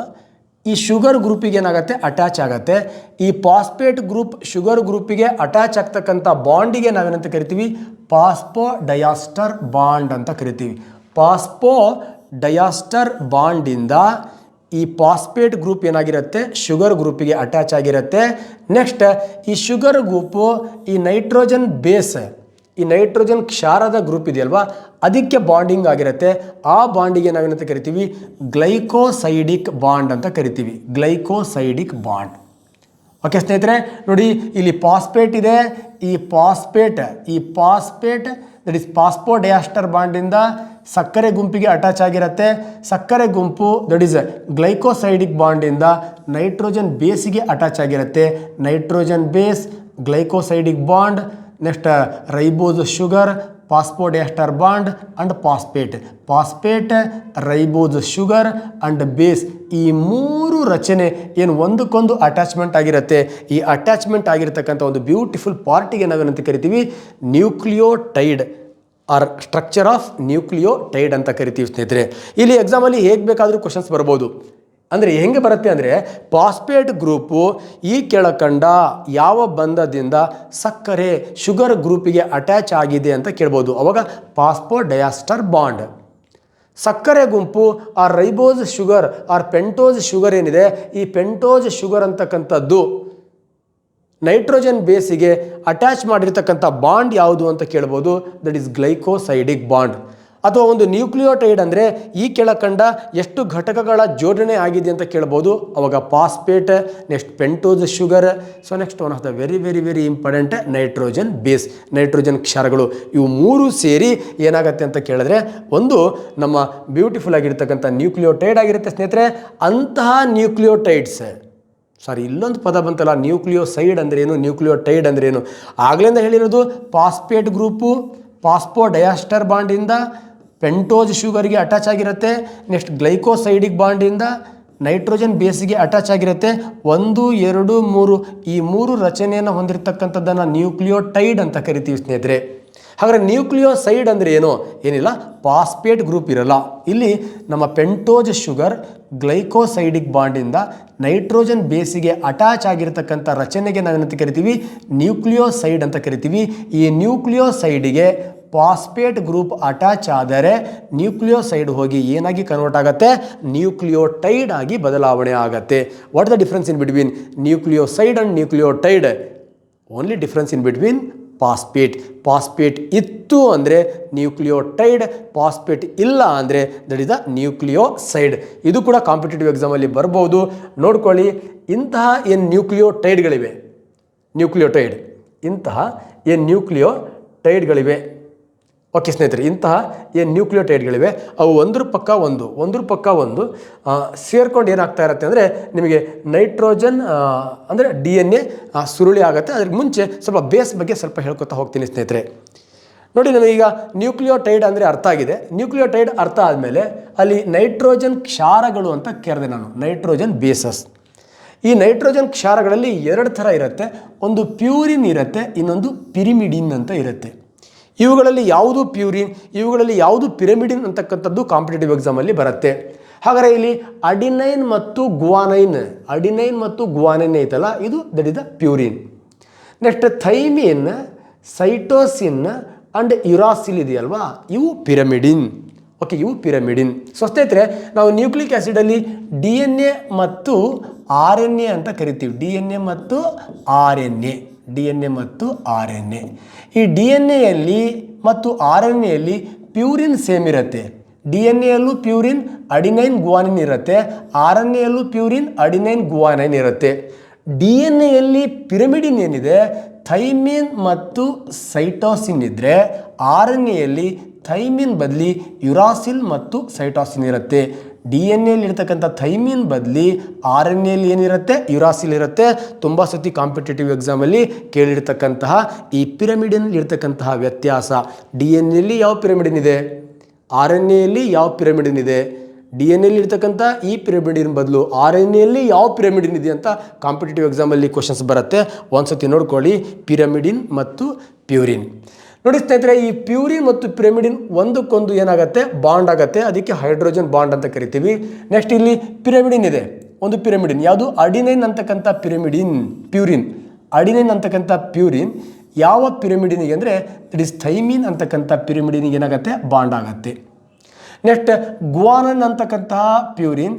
ಈ ಶುಗರ್ ಗ್ರೂಪಿಗೆ ಏನಾಗುತ್ತೆ? ಅಟ್ಯಾಚ್ ಆಗುತ್ತೆ. ಈ ಫಾಸ್ಫೇಟ್ ಗ್ರೂಪ್ ಶುಗರ್ ಗ್ರೂಪಿಗೆ ಅಟ್ಯಾಚ್ ಆಗ್ತಕ್ಕಂಥ ಬಾಂಡಿಗೆ ನಾವೇನಂತ ಕರಿತೀವಿ? ಫಾಸ್ಫೋಡಯಾಸ್ಟರ್ ಬಾಂಡ್ ಅಂತ ಕರಿತೀವಿ. ಫಾಸ್ಫೋಡಯಾಸ್ಟರ್ ಬಾಂಡಿಂದ ಈ ಫಾಸ್ಫೇಟ್ ಗ್ರೂಪ್ ಏನಾಗಿರುತ್ತೆ? ಶುಗರ್ ಗ್ರೂಪಿಗೆ ಅಟ್ಯಾಚ್ ಆಗಿರುತ್ತೆ. ನೆಕ್ಸ್ಟ್ ಈ ಶುಗರ್ ಗ್ರೂಪು ಈ ನೈಟ್ರೋಜನ್ ಬೇಸ್, ಈ ನೈಟ್ರೋಜನ್ ಕ್ಷಾರದ ಗ್ರೂಪ್ ಇದೆಯಲ್ವಾ, ಅದಕ್ಕೆ ಬಾಂಡಿಂಗ್ ಆಗಿರುತ್ತೆ. ಆ ಬಾಂಡಿಗೆ ನಾವೇನಂತ ಕರಿತೀವಿ? ಗ್ಲೈಕೋಸೈಡಿಕ್ ಬಾಂಡ್ ಅಂತ ಕರಿತೀವಿ. ಗ್ಲೈಕೋಸೈಡಿಕ್ ಬಾಂಡ್. ಓಕೆ ಸ್ನೇಹಿತರೆ, ನೋಡಿ ಇಲ್ಲಿ ಫಾಸ್ಫೇಟ್ ಇದೆ. ಈ ಫಾಸ್ಫೇಟ್ ದಟ್ ಇಸ್ ಫಾಸ್ಫೋಡಯಾಸ್ಟರ್ ಬಾಂಡಿಂದ ಸಕ್ಕರೆ ಗುಂಪಿಗೆ ಅಟ್ಯಾಚ್ ಆಗಿರುತ್ತೆ. ಸಕ್ಕರೆ ಗುಂಪು ದಟ್ ಈಸ್ ಗ್ಲೈಕೋಸೈಡಿಕ್ ಬಾಂಡಿಂದ ನೈಟ್ರೋಜನ್ ಬೇಸಿಗೆ ಅಟ್ಯಾಚ್ ಆಗಿರುತ್ತೆ. Nitrogen base, glycosidic bond, next ribose sugar, phosphodiester bond and phosphate ribose sugar and base. ಈ 3 ರಚನೆ ಏನು ಒಂದಕ್ಕೊಂದು ಅಟ್ಯಾಚ್ಮೆಂಟ್ ಆಗಿರುತ್ತೆ. ಈ ಅಟ್ಯಾಚ್ಮೆಂಟ್ ಆಗಿರ್ತಕ್ಕಂಥ ಒಂದು ಬ್ಯೂಟಿಫುಲ್ ಪಾರ್ಟಿಗೆ ನಾವೇನಂತ ಕರಿತೀವಿ? Nucleotide are structure of nucleotide ಅಂತ ಕರಿತೀವಿ ಸ್ನೇಹಿತರೆ. ಇಲ್ಲಿ ಎಕ್ಸಾಮಲ್ಲಿ ಹೇಗೆ ಬೇಕಾದರೂ ಕ್ವಶನ್ಸ್ ಬರ್ಬೋದು. ಅಂದರೆ ಹೆಂಗೆ ಬರುತ್ತೆ ಅಂದರೆ, ಫಾಸ್ಫೇಟ್ ಗ್ರೂಪು ಈ ಕೆಳಕಂಡ ಯಾವ ಬಂಧದಿಂದ ಸಕ್ಕರೆ ಶುಗರ್ ಗ್ರೂಪಿಗೆ ಅಟ್ಯಾಚ್ ಆಗಿದೆ ಅಂತ ಕೇಳ್ಬೋದು. ಅವಾಗ ಫಾಸ್ಫೋಡಯಾಸ್ಟರ್ ಬಾಂಡ್. ಸಕ್ಕರೆ ಗುಂಪು ಆ ribose sugar or pentose sugar ಏನಿದೆ, ಈ ಪೆಂಟೋಸ್ ಶುಗರ್ ಅಂತಕ್ಕಂಥದ್ದು ನೈಟ್ರೋಜನ್ ಬೇಸಿಗೆ ಅಟ್ಯಾಚ್ ಮಾಡಿರ್ತಕ್ಕಂಥ ಬಾಂಡ್ ಯಾವುದು ಅಂತ ಕೇಳ್ಬೋದು. That is glycosidic bond. ಅಥವಾ ಒಂದು ನ್ಯೂಕ್ಲಿಯೋಟೈಡ್ ಅಂದರೆ ಈ ಕೆಳಕಂಡ ಎಷ್ಟು ಘಟಕಗಳ ಜೋಡಣೆ ಆಗಿದೆ ಅಂತ ಕೇಳ್ಬೋದು. ಅವಾಗ phosphate, next pentose sugar, so next one of the very important nitrogen base, nitrogen ಕ್ಷಾರಗಳು. ಇವು 3 ಸೇರಿ ಏನಾಗುತ್ತೆ ಅಂತ ಕೇಳಿದ್ರೆ ಒಂದು ನಮ್ಮ ಬ್ಯೂಟಿಫುಲ್ ಆಗಿರ್ತಕ್ಕಂಥ ನ್ಯೂಕ್ಲಿಯೋಟೈಡ್ ಆಗಿರುತ್ತೆ ಸ್ನೇಹಿತರೆ. ಅಂತಹ ನ್ಯೂಕ್ಲಿಯೋಟೈಡ್ಸ್, ಸಾರಿ ಇಲ್ಲೊಂದು ಪದ ಬಂತಲ್ಲ, ನ್ಯೂಕ್ಲಿಯೋಸೈಡ್ ಅಂದ್ರೇನು, ನ್ಯೂಕ್ಲಿಯೋಟೈಡ್ ಅಂದ್ರೇನು, ಆಗ್ಲಿಂದ ಹೇಳಿರೋದು ಫಾಸ್ಫೇಟ್ ಗ್ರೂಪು ಫಾಸ್ಫೋಡಯಾಸ್ಟರ್ ಬಾಂಡಿಂದ ಪೆಂಟೋಸ್ ಶುಗರ್ಗೆ ಅಟ್ಯಾಚ್ ಆಗಿರುತ್ತೆ. ನೆಕ್ಸ್ಟ್ ಗ್ಲೈಕೋಸೈಡಿಕ್ ಬಾಂಡಿಂದ ನೈಟ್ರೋಜನ್ ಬೇಸಿಗೆ ಅಟ್ಯಾಚ್ ಆಗಿರುತ್ತೆ. 1, 2, 3 ಈ 3 ರಚನೆಯನ್ನು ಹೊಂದಿರತಕ್ಕಂಥದ್ದನ್ನು ನ್ಯೂಕ್ಲಿಯೋಟೈಡ್ ಅಂತ ಕರಿತೀವಿ ಸ್ನೇಹಿತರೆ. ಹಾಗಾದರೆ ನ್ಯೂಕ್ಲಿಯೋಸೈಡ್ ಅಂದರೆ ಏನು? ಏನಿಲ್ಲ, ಫಾಸ್ಫೇಟ್ ಗ್ರೂಪ್ ಇರಲ್ಲ. ಇಲ್ಲಿ ನಮ್ಮ ಪೆಂಟೋಸ್ ಶುಗರ್ ಗ್ಲೈಕೋಸೈಡಿಕ್ ಬಾಂಡಿಂದ ನೈಟ್ರೋಜನ್ ಬೇಸಿಗೆ ಅಟ್ಯಾಚ್ ಆಗಿರ್ತಕ್ಕಂಥ ರಚನೆಗೆ ನಾವೇನಂತ ಕರಿತೀವಿ? ನ್ಯೂಕ್ಲಿಯೋಸೈಡ್ ಅಂತ ಕರಿತೀವಿ. ಈ ನ್ಯೂಕ್ಲಿಯೋಸೈಡಿಗೆ ಫಾಸ್ಫೇಟ್ ಗ್ರೂಪ್ ಅಟ್ಯಾಚ್ ಆದರೆ ನ್ಯೂಕ್ಲಿಯೋಸೈಡ್ ಹೋಗಿ ಏನಾಗಿ ಕನ್ವರ್ಟ್ ಆಗುತ್ತೆ? ನ್ಯೂಕ್ಲಿಯೋಟೈಡ್ ಆಗಿ ಬದಲಾವಣೆ ಆಗುತ್ತೆ. What the difference in between nucleoside and nucleotide? Only difference in between phosphate ಇತ್ತು ಅಂದರೆ ನ್ಯೂಕ್ಲಿಯೋಟೈಡ್, ಫಾಸ್ಫೇಟ್ ಇಲ್ಲ ಅಂದರೆ ದಟ್ ಇಸ್ ದ ನ್ಯೂಕ್ಲಿಯೋಸೈಡ್. ಇದು ಕೂಡ ಕಾಂಪಿಟೇಟಿವ್ ಎಕ್ಸಾಮಲ್ಲಿ ಬರ್ಬೋದು, ನೋಡ್ಕೊಳ್ಳಿ. ಇಂತಹ ಏನು ನ್ಯೂಕ್ಲಿಯೋಟೈಡ್ಗಳಿವೆ, ನ್ಯೂಕ್ಲಿಯೋಟೈಡ್ಗಳಿವೆ ಓಕೆ ಸ್ನೇಹಿತರೆ, ಇಂತಹ ಏನು ನ್ಯೂಕ್ಲಿಯೋಟೈಡ್ಗಳಿವೆ ಅವು ಒಂದ್ರ ಪಕ್ಕ ಒಂದು ಸೇರ್ಕೊಂಡು ಏನಾಗ್ತಾ ಇರುತ್ತೆ ಅಂದರೆ ನಿಮಗೆ ನೈಟ್ರೋಜನ್ ಅಂದರೆ DNA ಸುರುಳಿ ಆಗುತ್ತೆ. ಅದಕ್ಕೆ ಮುಂಚೆ ಸ್ವಲ್ಪ ಬೇಸ್ ಬಗ್ಗೆ ಸ್ವಲ್ಪ ಹೇಳ್ಕೊತಾ ಹೋಗ್ತೀನಿ ಸ್ನೇಹಿತರೆ. ನೋಡಿ, ನಮಗೀಗ ನ್ಯೂಕ್ಲಿಯೋಟೈಡ್ ಅಂದರೆ ಅರ್ಥ ಆಗಿದೆ. ನ್ಯೂಕ್ಲಿಯೋಟೈಡ್ ಅರ್ಥ ಆದಮೇಲೆ ಅಲ್ಲಿ ನೈಟ್ರೋಜನ್ ಕ್ಷಾರಗಳು ಅಂತ ಕರೆದೆ ನಾನು, ನೈಟ್ರೋಜನ್ ಬೇಸಸ್. ಈ ನೈಟ್ರೋಜನ್ ಕ್ಷಾರಗಳಲ್ಲಿ 2 ಥರ ಇರುತ್ತೆ. ಒಂದು ಪ್ಯೂರಿನ್ ಇರುತ್ತೆ, ಇನ್ನೊಂದು ಪಿರಿಮಿಡಿನ್ ಅಂತ ಇರುತ್ತೆ. ಇವುಗಳಲ್ಲಿ ಯಾವುದು ಪ್ಯೂರಿನ್, ಇವುಗಳಲ್ಲಿ ಯಾವುದು ಪಿರಿಮಿಡಿನ್ ಅಂತಕ್ಕಂಥದ್ದು ಕಾಂಪಿಟೇಟಿವ್ ಎಕ್ಸಾಮಲ್ಲಿ ಬರುತ್ತೆ. ಹಾಗಾದರೆ ಇಲ್ಲಿ ಅಡಿನೈನ್ ಮತ್ತು ಗುವಾನೈನ್ ಐತಲ್ಲ, ಇದು that is the purine. Next thymine, cytosine and uracil ಇದೆಯಲ್ವಾ, ಇವು ಪಿರಮಿಡಿನ್. ಓಕೆ, ಇವು ಪಿರಮಿಡಿನ್. ಸೊ ಸ್ನೇಹಿತರೆ, ನಾವು ನ್ಯೂಕ್ಲಿಕ್ ಆ್ಯಸಿಡಲ್ಲಿ DNA ಮತ್ತು RNA ಅಂತ ಕರಿತೀವಿ. DNA ಮತ್ತು RNA. ಈ DNA ಮತ್ತು RNAಯಲ್ಲಿ ಪ್ಯೂರಿನ್ ಸೇಮ್ ಇರುತ್ತೆ. DNA ಯಲ್ಲೂ ಪ್ಯೂರಿನ್ ಅಡಿನೈನ್ ಗುವಾನಿನ್ ಇರುತ್ತೆ, RNAಯಲ್ಲೂ ಪ್ಯೂರಿನ್ ಅಡಿನೈನ್ ಗುವಾನೈನ್ ಇರುತ್ತೆ. DNA ಯಲ್ಲಿ ಪಿರಮಿಡಿನ್ ಏನಿದೆ, ಥೈಮಿನ್ ಮತ್ತು ಸೈಟೋಸಿನ್ ಇದ್ದರೆ, RNAಯಲ್ಲಿ ಥೈಮಿನ್ ಬದಲಿ ಯುರಾಸಿಲ್ ಮತ್ತು ಸೈಟೋಸಿನ್ ಇರುತ್ತೆ. DNA ಇರ್ತಕ್ಕಂಥ ಥೈಮಿನ್ ಬದಲಿ RNAಯಲ್ಲಿ ಏನಿರುತ್ತೆ, ಯುರಾಸಿಲ್ ಇರುತ್ತೆ. ತುಂಬ ಸತಿ ಕಾಂಪಿಟೇಟಿವ್ ಎಕ್ಸಾಮಲ್ಲಿ ಕೇಳಿರ್ತಕ್ಕಂತಹ ಈ ಪಿರಮಿಡಿನ್ ಇರ್ತಕ್ಕಂತಹ ವ್ಯತ್ಯಾಸ. DNA ಯಾವ ಪಿರಮಿಡಿನ್ ಇದೆ, RNAಯಲ್ಲಿ ಯಾವ ಪಿರಮಿಡಿನ್ ಇದೆ, DNA ಇರ್ತಕ್ಕಂಥ ಈ ಪಿರಮಿಡಿನ್ ಬದಲು RNAಯಲ್ಲಿ ಯಾವ ಪಿರಮಿಡಿನ್ ಇದೆ ಅಂತ ಕಾಂಪಿಟೇಟಿವ್ ಎಕ್ಸಾಮಲ್ಲಿ ಕ್ವಶನ್ಸ್ ಬರುತ್ತೆ. ಒಂದ್ಸತಿ ನೋಡ್ಕೊಳ್ಳಿ, ಪಿರಮಿಡಿನ್ ಮತ್ತು ಪ್ಯೂರಿನ್. ನೋಡಿ ಸ್ನೇಹಿತರೆ, ಈ ಪ್ಯೂರಿನ್ ಮತ್ತು ಪಿರಮಿಡಿನ್ ಒಂದಕ್ಕೊಂದು ಏನಾಗುತ್ತೆ, ಬಾಂಡ್ ಆಗುತ್ತೆ. ಅದಕ್ಕೆ ಹೈಡ್ರೋಜನ್ ಬಾಂಡ್ ಅಂತ ಕರಿತೀವಿ. ನೆಕ್ಸ್ಟ್ ಇಲ್ಲಿ ಪಿರಮಿಡಿನ್ ಇದೆ, ಒಂದು ಪಿರಮಿಡಿನ್ ಯಾವುದು, ಅಡಿನೈನ್ ಅಂತಕ್ಕಂಥ ಪ್ಯೂರಿನ್. ಅಡಿನೈನ್ ಅಂತಕ್ಕಂಥ ಪ್ಯೂರಿನ್ ಯಾವ ಪಿರಮಿಡಿನಿಗೆ ಅಂದರೆ ಇಟ್ ಇಸ್ ಥೈಮಿನ್ ಅಂತಕ್ಕಂಥ ಪಿರಮಿಡಿನಿಗೆ ಏನಾಗುತ್ತೆ, ಬಾಂಡ್ ಆಗುತ್ತೆ. ನೆಕ್ಸ್ಟ್ ಗುವಾನೈನ್ ಅಂತಕ್ಕಂತಹ ಪ್ಯೂರಿನ್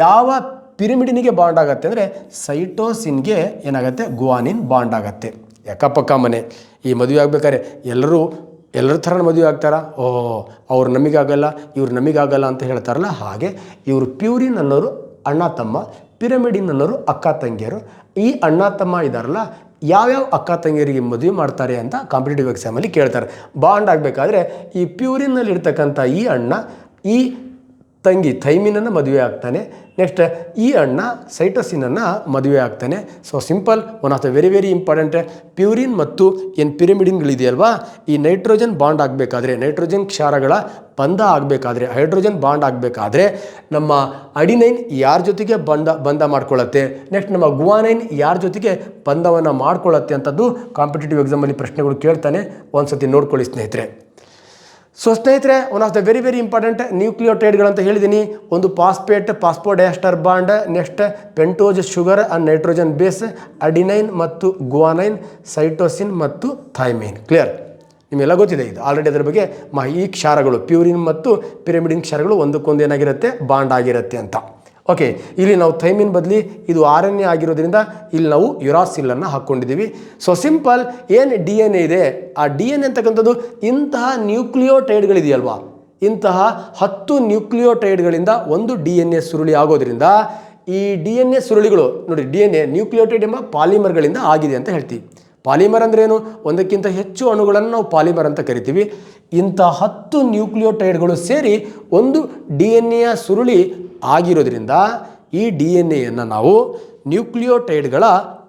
ಯಾವ ಪಿರಮಿಡಿನಿಗೆ ಬಾಂಡ್ ಆಗುತ್ತೆ ಅಂದರೆ ಸೈಟೋಸಿನ್ಗೆ ಏನಾಗುತ್ತೆ, ಗುವಾನಿನ್ ಬಾಂಡ್ ಆಗುತ್ತೆ. ಯಾಕಪ್ಪಕ್ಕ ಮನೆ ಈ ಮದುವೆ ಆಗ್ಬೇಕಾದ್ರೆ ಎಲ್ಲರ ಥರ ಮದುವೆ ಆಗ್ತಾರಾ, ಅವ್ರು ನಮಗಾಗಲ್ಲ ಇವ್ರು ನಮಗಾಗಲ್ಲ ಅಂತ ಹೇಳ್ತಾರಲ್ಲ, ಹಾಗೆ ಇವರು ಪ್ಯೂರಿನ್ ಅನ್ನೋರು ಅಣ್ಣ ತಮ್ಮ, ಪಿರಮಿಡಿನ್ ಅನ್ನೋರು ಅಕ್ಕ ತಂಗಿಯರು. ಈ ಅಣ್ಣ ತಮ್ಮ ಇದ್ದಾರಲ್ಲ, ಯಾವ್ಯಾವ ಅಕ್ಕ ತಂಗಿಯರಿಗೆ ಮದುವೆ ಮಾಡ್ತಾರೆ ಅಂತ ಕಾಂಪಿಟೇಟಿವ್ ಎಕ್ಸಾಮಲ್ಲಿ ಕೇಳ್ತಾರೆ. ಬಾಂಡ್ ಆಗಬೇಕಾದ್ರೆ ಈ ಪ್ಯೂರಿನಲ್ಲಿ ಇರ್ತಕ್ಕಂಥ ಈ ಅಣ್ಣ ಈ ತಂಗಿ ಥೈಮಿನನ್ನು ಮದುವೆ ಆಗ್ತಾನೆ. ನೆಕ್ಸ್ಟ್ ಈ ಅಣ್ಣ ಸೈಟೋಸಿನನ್ನು ಮದುವೆ ಆಗ್ತಾನೆ. So simple, one of the very very important. Purine ಮತ್ತು ಏನು ಪಿರಮಿಡಿನ್ಗಳಿದೆಯಲ್ವಾ, ಈ ನೈಟ್ರೋಜನ್ ಬಾಂಡ್ ಆಗಬೇಕಾದ್ರೆ, ನೈಟ್ರೋಜನ್ ಕ್ಷಾರಗಳ ಬಂಧ ಆಗಬೇಕಾದ್ರೆ, ಹೈಡ್ರೋಜನ್ ಬಾಂಡ್ ಆಗಬೇಕಾದ್ರೆ ನಮ್ಮ ಅಡಿನೈನ್ ಯಾರ ಜೊತೆಗೆ ಬಂಧ ಮಾಡ್ಕೊಳ್ಳುತ್ತೆ, ನೆಕ್ಸ್ಟ್ ನಮ್ಮ ಗುವಾನೈನ್ ಯಾರ ಜೊತೆಗೆ ಬಂಧವನ್ನು ಮಾಡ್ಕೊಳ್ಳುತ್ತೆ ಅಂತದ್ದು ಕಾಂಪಿಟೇಟಿವ್ ಎಕ್ಸಾಮಲ್ಲಿ ಪ್ರಶ್ನೆಗಳು ಕೇಳ್ತಾನೆ. ಒಂದು ಸತಿ ನೋಡ್ಕೊಳ್ಳಿ ಸ್ನೇಹಿತರೆ. ಸೊ ಸ್ನೇಹಿತರೆ, one of the very very important ನ್ಯೂಕ್ಲಿಯೋಟೈಡ್ಗಳಂತ ಹೇಳಿದ್ದೀನಿ. ಒಂದು phosphodiester bond, next pentose sugar and nitrogen base, adenine ಮತ್ತು ಗುವಾನೈನ್, ಸೈಟೋಸಿನ್ ಮತ್ತು ಥೈಮಿನ್. ಕ್ಲಿಯರ್, ನಿಮಗೆಲ್ಲ ಗೊತ್ತಿದೆ ಇದು ಆಲ್ರೆಡಿ. ಅದರ ಬಗ್ಗೆ ಈ ಕ್ಷಾರಗಳು ಪ್ಯೂರಿನ್ ಮತ್ತು ಪಿರಮಿಡಿನ್ ಕ್ಷಾರಗಳು ಒಂದಕ್ಕೊಂದು ಏನಾಗಿರುತ್ತೆ, ಬಾಂಡ್ ಆಗಿರುತ್ತೆ ಅಂತ. ಓಕೆ, ಇಲ್ಲಿ ನಾವು ಥೈಮಿನ್ ಬದಲಿ ಇದು RNA ಆಗಿರೋದ್ರಿಂದ ಇಲ್ಲಿ ನಾವು ಯುರಾಸಿಲನ್ನು ಹಾಕ್ಕೊಂಡಿದ್ದೀವಿ. ಸೊ ಸಿಂಪಲ್, ಏನು DNA ಇದೆ, ಆ DNA ಅಂತಕ್ಕಂಥದ್ದು ಇಂತಹ ನ್ಯೂಕ್ಲಿಯೋಟೈಡ್ಗಳಿದೆಯಲ್ವಾ, ಇಂತಹ 10 ನ್ಯೂಕ್ಲಿಯೋಟೈಡ್ಗಳಿಂದ ಒಂದು DNA ಸುರುಳಿ ಆಗೋದ್ರಿಂದ ಈ DNA ಸುರುಳಿಗಳು ನೋಡಿ, DNA ನ್ಯೂಕ್ಲಿಯೋಟೈಡ್ ಎಂಬ ಪಾಲಿಮರ್ಗಳಿಂದ ಆಗಿದೆ ಅಂತ ಹೇಳ್ತೀವಿ. ಪಾಲಿಮರ್ ಅಂದ್ರೇನು, ಒಂದಕ್ಕಿಂತ ಹೆಚ್ಚು ಅಣುಗಳನ್ನು ನಾವು ಪಾಲಿಮರ್ ಅಂತ ಕರಿತೀವಿ. ಇಂಥ 10 ನ್ಯೂಕ್ಲಿಯೋಟೈಡ್ಗಳು ಸೇರಿ ಒಂದು DNA ಸುರುಳಿ ಆಗಿರೋದ್ರಿಂದ ಈ DNA ನಾವು ನ್ಯೂಕ್ಲಿಯೋಟೈಡ್ಗಳ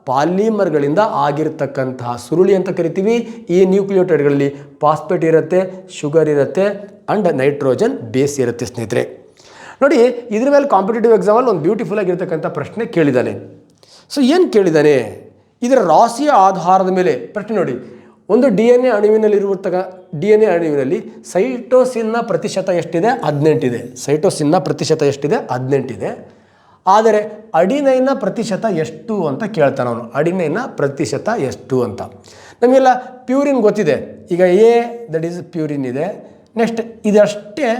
ಪಾಲಿಮರ್ಗಳಿಂದ ಆಗಿರತಕ್ಕಂತಹ ಸುರುಳಿ ಅಂತ ಕರಿತೀವಿ. ಈ ನ್ಯೂಕ್ಲಿಯೋಟೈಡ್ಗಳಲ್ಲಿ ಫಾಸ್ಫೇಟ್ ಇರುತ್ತೆ, ಶುಗರ್ ಇರುತ್ತೆ ಅಂಡ್ ನೈಟ್ರೋಜನ್ ಬೇಸ್ ಇರುತ್ತೆ ಸ್ನೇಹಿತರೆ. ನೋಡಿ, ಇದ್ರ ಮೇಲೆ ಕಾಂಪಿಟೇಟಿವ್ ಎಕ್ಸಾಮಲ್ಲಿ ಒಂದು ಬ್ಯೂಟಿಫುಲ್ ಆಗಿರ್ತಕ್ಕಂಥ ಪ್ರಶ್ನೆ ಕೇಳಿದ್ದಾನೆ. ಸೊ ಏನು ಕೇಳಿದ್ದಾನೆ, ಇದರ ರಾಶಿಯ ಆಧಾರದ ಮೇಲೆ ಪ್ರಶ್ನೆ ನೋಡಿ. ಒಂದು DNA ಅಣುವಿನಲ್ಲಿ ಸೈಟೋಸಿನ್ನ ಪ್ರತಿಶತ ಎಷ್ಟಿದೆ, 18 ಇದೆ. ಸೈಟೋಸಿನ್ನ ಪ್ರತಿಶತ ಎಷ್ಟಿದೆ, 18 ಇದೆ. ಆದರೆ ಅಡಿನೈನ್ನ ಪ್ರತಿಶತ ಎಷ್ಟು ಅಂತ ಕೇಳ್ತಾನೆ ಅವನು. ಅಡಿನೈನ್ನ ಪ್ರತಿಶತ ಎಷ್ಟು ಅಂತ. ನಮಗೆಲ್ಲ ಪ್ಯೂರಿನ್ ಗೊತ್ತಿದೆ. ಈಗ ದಟ್ ಈಸ್ ಪ್ಯೂರಿನ್ ಇದೆ. ನೆಕ್ಸ್ಟ್ ಇದಷ್ಟೇ,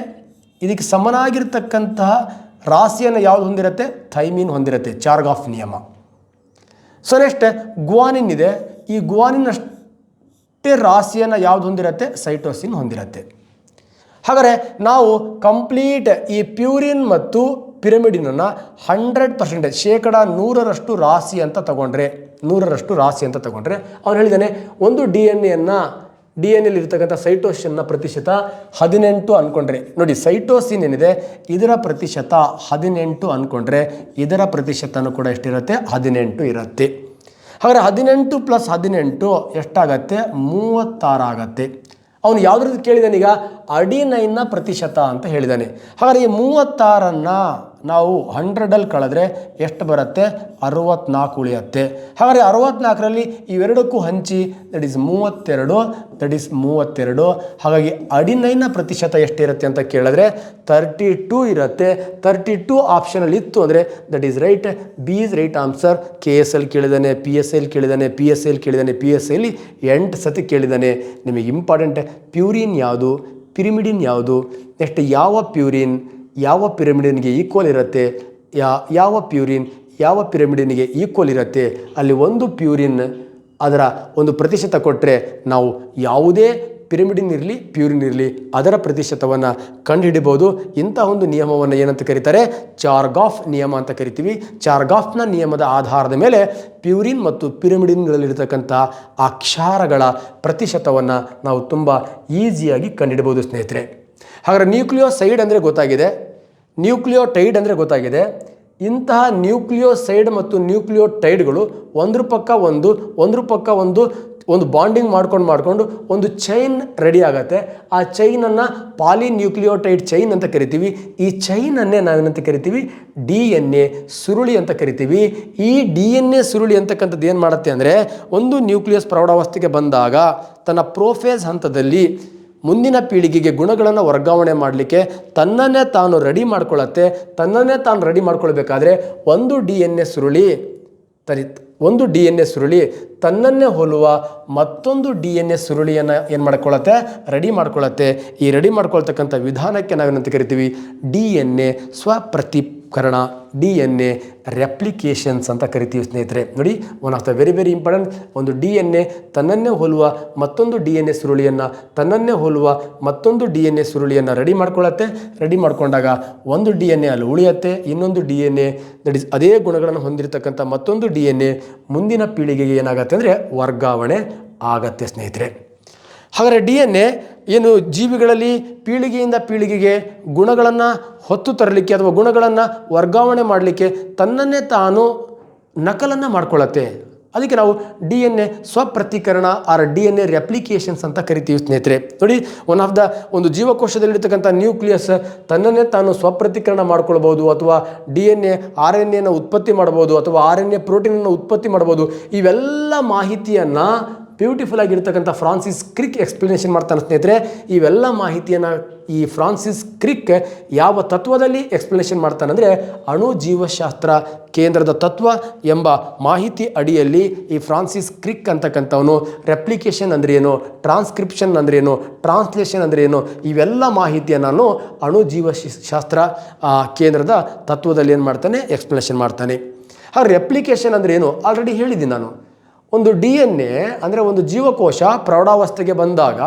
ಇದಕ್ಕೆ ಸಮನಾಗಿರ್ತಕ್ಕಂತಹ ರಾಶಿಯನ್ನು ಯಾವುದು ಹೊಂದಿರುತ್ತೆ, ಥೈಮಿನ್ ಹೊಂದಿರುತ್ತೆ, ಚಾರ್ಗಾಫ್ ನಿಯಮ. ಸೊ ನೆಕ್ಸ್ಟ್ ಗುವಾನಿನ್ ಇದೆ. ಈ ಗುವಾನಿನ್ ರಾಶಿಯನ್ನು ಯಾವುದು ಹೊಂದಿರುತ್ತೆ, ಸೈಟೋಸಿನ್ ಹೊಂದಿರುತ್ತೆ. ಹಾಗಾದರೆ ನಾವು ಕಂಪ್ಲೀಟ್ ಈ ಪ್ಯೂರಿನ್ ಮತ್ತು ಪಿರಮಿಡಿನನ್ನು 100% 100% ರಾಶಿ ಅಂತ ತಗೊಂಡ್ರೆ, 100% ರಾಶಿ ಅಂತ ತಗೊಂಡ್ರೆ ಅವನು ಹೇಳಿದ್ದಾನೆ, ಒಂದು DNA ಇರ್ತಕ್ಕಂಥ ಸೈಟೋಸಿನ್ನ ಪ್ರತಿಶತ 18 ಅಂದ್ಕೊಂಡ್ರೆ, ನೋಡಿ ಸೈಟೋಸಿನ್ ಏನಿದೆ ಇದರ ಪ್ರತಿಶತ 18 ಅಂದ್ಕೊಂಡ್ರೆ ಇದರ ಪ್ರತಿಶತನೂ ಕೂಡ ಎಷ್ಟಿರುತ್ತೆ, 18 ಇರುತ್ತೆ. ಹಾಗಾದರೆ 18 + 18 ಎಷ್ಟಾಗತ್ತೆ, 36 ಆಗತ್ತೆ. ಅವನು ಯಾವುದ್ರದ್ದು ಕೇಳಿದಾನೆ, ಈಗ ಅಡಿನೈನ್ನ ಪ್ರತಿಶತ ಅಂತ ಹೇಳಿದ್ದಾನೆ. ಹಾಗಾದರೆ ಈ 36 ನಾವು 100 ಕಳೆದ್ರೆ ಎಷ್ಟು ಬರುತ್ತೆ? 64 ಉಳಿಯುತ್ತೆ. ಹಾಗಾದರೆ 64ರಲ್ಲಿ ಇವೆರಡಕ್ಕೂ ಹಂಚಿ ದಟ್ ಈಸ್ 32. ಹಾಗಾಗಿ 19% ಎಷ್ಟಿರುತ್ತೆ ಅಂತ ಕೇಳಿದ್ರೆ 32 ಇರುತ್ತೆ. 32 ಆಪ್ಷನಲ್ಲಿ ಇತ್ತು ಅಂದರೆ that is right. B is right answer. KSL ಕೇಳಿದ್ದಾನೆ, PSL ಕೇಳಿದ್ದಾನೆ, PSL ಕೇಳಿದ್ದಾನೆ, PSL 8 ಸತಿ ಕೇಳಿದ್ದಾನೆ. ನಿಮಗೆ ಇಂಪಾರ್ಟೆಂಟ್ ಪ್ಯೂರಿನ್ ಯಾವುದು, ಪಿರಿಮಿಡಿನ್ ಯಾವುದು, ನೆಕ್ಸ್ಟ್ ಯಾವ ಪ್ಯೂರಿನ್ ಯಾವ ಪಿರಮಿಡಿನ್ಗೆ ಈಕ್ವಲ್ ಇರುತ್ತೆ, ಯಾವ ಪ್ಯೂರಿನ್ ಯಾವ ಪಿರಮಿಡಿನ್ಗೆ ಈಕ್ವಲ್ ಇರುತ್ತೆ. ಅಲ್ಲಿ ಒಂದು ಪ್ಯೂರಿನ್ ಅದರ ಒಂದು ಪ್ರತಿಶತ ಕೊಟ್ಟರೆ ನಾವು ಯಾವುದೇ ಪಿರಮಿಡಿನ್ ಇರಲಿ ಪ್ಯೂರಿನ್ ಇರಲಿ ಅದರ ಪ್ರತಿಶತವನ್ನು ಕಂಡುಹಿಡಿಬೋದು. ಇಂತಹ ಒಂದು ನಿಯಮವನ್ನು ಏನಂತ ಕರೀತಾರೆ? ಚಾರ್ಗಾಫ್ ನಿಯಮ ಅಂತ ಕರಿತೀವಿ. ಚಾರ್ಗಾಫ್ನ ನಿಯಮದ ಆಧಾರದ ಮೇಲೆ ಪ್ಯೂರಿನ್ ಮತ್ತು ಪಿರಮಿಡಿನ್ಗಳಲ್ಲಿರ್ತಕ್ಕಂಥ ಆ ಕ್ಷಾರಗಳ ಪ್ರತಿಶತವನ್ನು ನಾವು ತುಂಬ ಈಸಿಯಾಗಿ ಕಂಡುಹಿಡಬಹುದು ಸ್ನೇಹಿತರೆ. ಹಾಗಾದರೆ ನ್ಯೂಕ್ಲಿಯೋಸೈಡ್ ಅಂದರೆ ಗೊತ್ತಾಗಿದೆ, ನ್ಯೂಕ್ಲಿಯೋಟೈಡ್ ಅಂದರೆ ಗೊತ್ತಾಗಿದೆ. ಇಂತಹ ನ್ಯೂಕ್ಲಿಯೋಸೈಡ್ ಮತ್ತು ನ್ಯೂಕ್ಲಿಯೋಟೈಡ್ಗಳು ಒಂದ್ರ ಪಕ್ಕ ಒಂದು ಬಾಂಡಿಂಗ್ ಮಾಡ್ಕೊಂಡು ಒಂದು ಚೈನ್ ರೆಡಿ ಆಗುತ್ತೆ. ಆ ಚೈನನ್ನು ಪಾಲಿನ್ಯೂಕ್ಲಿಯೋಟೈಡ್ ಚೈನ್ ಅಂತ ಕರಿತೀವಿ. ಈ ಚೈನನ್ನೇ ನಾವೇನಂತ ಕರಿತೀವಿ? DNA ಸುರುಳಿ ಅಂತ ಕರಿತೀವಿ. ಈ DNA ಸುರುಳಿ ಅಂತಕ್ಕಂಥದ್ದು ಏನು ಮಾಡುತ್ತೆ ಅಂದರೆ, ಒಂದು ನ್ಯೂಕ್ಲಿಯಸ್ ಪ್ರೌಢಾವಸ್ಥೆಗೆ ಬಂದಾಗ ತನ್ನ ಪ್ರೋಫೇಸ್ ಹಂತದಲ್ಲಿ ಮುಂದಿನ ಪೀಳಿಗೆಗೆ ಗುಣಗಳನ್ನು ವರ್ಗಾವಣೆ ಮಾಡಲಿಕ್ಕೆ ತನ್ನನ್ನೇ ತಾನು ರೆಡಿ ಮಾಡ್ಕೊಳ್ಳುತ್ತೆ. ತನ್ನನ್ನೇ ತಾನು ರೆಡಿ ಮಾಡ್ಕೊಳ್ಬೇಕಾದ್ರೆ ಒಂದು DNA ಸುರುಳಿ ತನ್ನನ್ನೇ ಹೋಲುವ ಮತ್ತೊಂದು DNA ಸುರುಳಿಯನ್ನು ಏನು ಮಾಡ್ಕೊಳ್ಳುತ್ತೆ? ರೆಡಿ ಮಾಡ್ಕೊಳ್ಳುತ್ತೆ. ಈ ರೆಡಿ ಮಾಡ್ಕೊಳ್ತಕ್ಕಂಥ ವಿಧಾನಕ್ಕೆ ನಾವೇನಂತ ಕರಿತೀವಿ? DNA ಸ್ವಪ್ರತಿಕರಣ, DNA ರೆಪ್ಲಿಕೇಶನ್ಸ್ ಅಂತ ಕರಿತೀವಿ ಸ್ನೇಹಿತರೆ. ನೋಡಿ, one of the very very important. ಒಂದು DNA ತನ್ನನ್ನೇ ಹೋಲುವ ಮತ್ತೊಂದು DNA ಸುರುಳಿಯನ್ನು ರೆಡಿ ಮಾಡ್ಕೊಳ್ಳುತ್ತೆ. ರೆಡಿ ಮಾಡ್ಕೊಂಡಾಗ ಒಂದು DNA ಅಲ್ಲಿ ಉಳಿಯುತ್ತೆ. ಇನ್ನೊಂದು DNA ದಟ್ ಈಸ್ ಅದೇ ಗುಣಗಳನ್ನು ಹೊಂದಿರತಕ್ಕಂಥ ಮತ್ತೊಂದು DNA ಮುಂದಿನ ಪೀಳಿಗೆಗೆ ಏನಾಗುತ್ತೆ ಅಂದರೆ ವರ್ಗಾವಣೆ ಆಗತ್ತೆ ಸ್ನೇಹಿತರೆ. ಹಾಗಾದರೆ DNA ಏನು ಜೀವಿಗಳಲ್ಲಿ ಪೀಳಿಗೆಯಿಂದ ಪೀಳಿಗೆಗೆ ಗುಣಗಳನ್ನು ಹೊತ್ತು ತರಲಿಕ್ಕೆ ಅಥವಾ ಗುಣಗಳನ್ನು ವರ್ಗಾವಣೆ ಮಾಡಲಿಕ್ಕೆ ತನ್ನನ್ನೇ ತಾನು ನಕಲನ್ನು ಮಾಡ್ಕೊಳ್ಳುತ್ತೆ. ಅದಕ್ಕೆ ನಾವು DNA ಸ್ವಪ್ರತೀಕರಣ ಆರ್ DNA ರೆಪ್ಲಿಕೇಶನ್ಸ್ ಅಂತ ಕರಿತೀವಿ ಸ್ನೇಹಿತರೆ. ನೋಡಿ, ಒಂದು ಜೀವಕೋಶದಲ್ಲಿರ್ತಕ್ಕಂಥ ನ್ಯೂಕ್ಲಿಯಸ್ ತನ್ನನ್ನೇ ತಾನು ಸ್ವಪ್ರತೀಕರಣ ಮಾಡ್ಕೊಳ್ಬೋದು, ಅಥವಾ DNA RNAನ ಉತ್ಪತ್ತಿ ಮಾಡ್ಬೋದು, ಅಥವಾ RNA ಪ್ರೋಟೀನನ್ನು ಉತ್ಪತ್ತಿ ಮಾಡ್ಬೋದು. ಇವೆಲ್ಲ ಮಾಹಿತಿಯನ್ನು ಬ್ಯೂಟಿಫುಲ್ ಆಗಿರ್ತಕ್ಕಂಥ ಫ್ರಾನ್ಸಿಸ್ ಕ್ರಿಕ್ ಎಕ್ಸ್ಪ್ಲನೇಷನ್ ಮಾಡ್ತಾನೆ ಸ್ನೇಹಿತರೆ. ಇವೆಲ್ಲ ಮಾಹಿತಿಯನ್ನು ಈ ಫ್ರಾನ್ಸಿಸ್ ಕ್ರಿಕ್ ಯಾವ ತತ್ವದಲ್ಲಿ ಎಕ್ಸ್ಪ್ಲನೇಷನ್ ಮಾಡ್ತಾನೆ ಅಂದರೆ, ಅಣು ಜೀವಶಾಸ್ತ್ರ ಕೇಂದ್ರದ ತತ್ವ ಎಂಬ ಮಾಹಿತಿ ಅಡಿಯಲ್ಲಿ ಈ ಫ್ರಾನ್ಸಿಸ್ ಕ್ರಿಕ್ ಅಂತಕ್ಕಂಥವನು ರೆಪ್ಲಿಕೇಶನ್ ಅಂದ್ರೆ ಏನು, ಟ್ರಾನ್ಸ್ಕ್ರಿಪ್ಷನ್ ಅಂದ್ರೆ ಏನು, ಟ್ರಾನ್ಸ್ಲೇಷನ್ ಅಂದ್ರೆ ಏನು, ಇವೆಲ್ಲ ಮಾಹಿತಿಯನ್ನು ನಾನು ಅಣು ಜೀವಶಾಸ್ತ್ರ ಕೇಂದ್ರದ ತತ್ವದಲ್ಲಿ ಏನು ಮಾಡ್ತಾನೆ? ಎಕ್ಸ್ಪ್ಲನೇಷನ್ ಮಾಡ್ತಾನೆ. ಆ ರೆಪ್ಲಿಕೇಶನ್ ಅಂದ್ರೆ ಏನು ಆಲ್ರೆಡಿ ಹೇಳಿದ್ದೀನಿ ನಾನು. ಒಂದು DNA ಅಂದರೆ ಒಂದು ಜೀವಕೋಶ ಪ್ರೌಢಾವಸ್ಥೆಗೆ ಬಂದಾಗ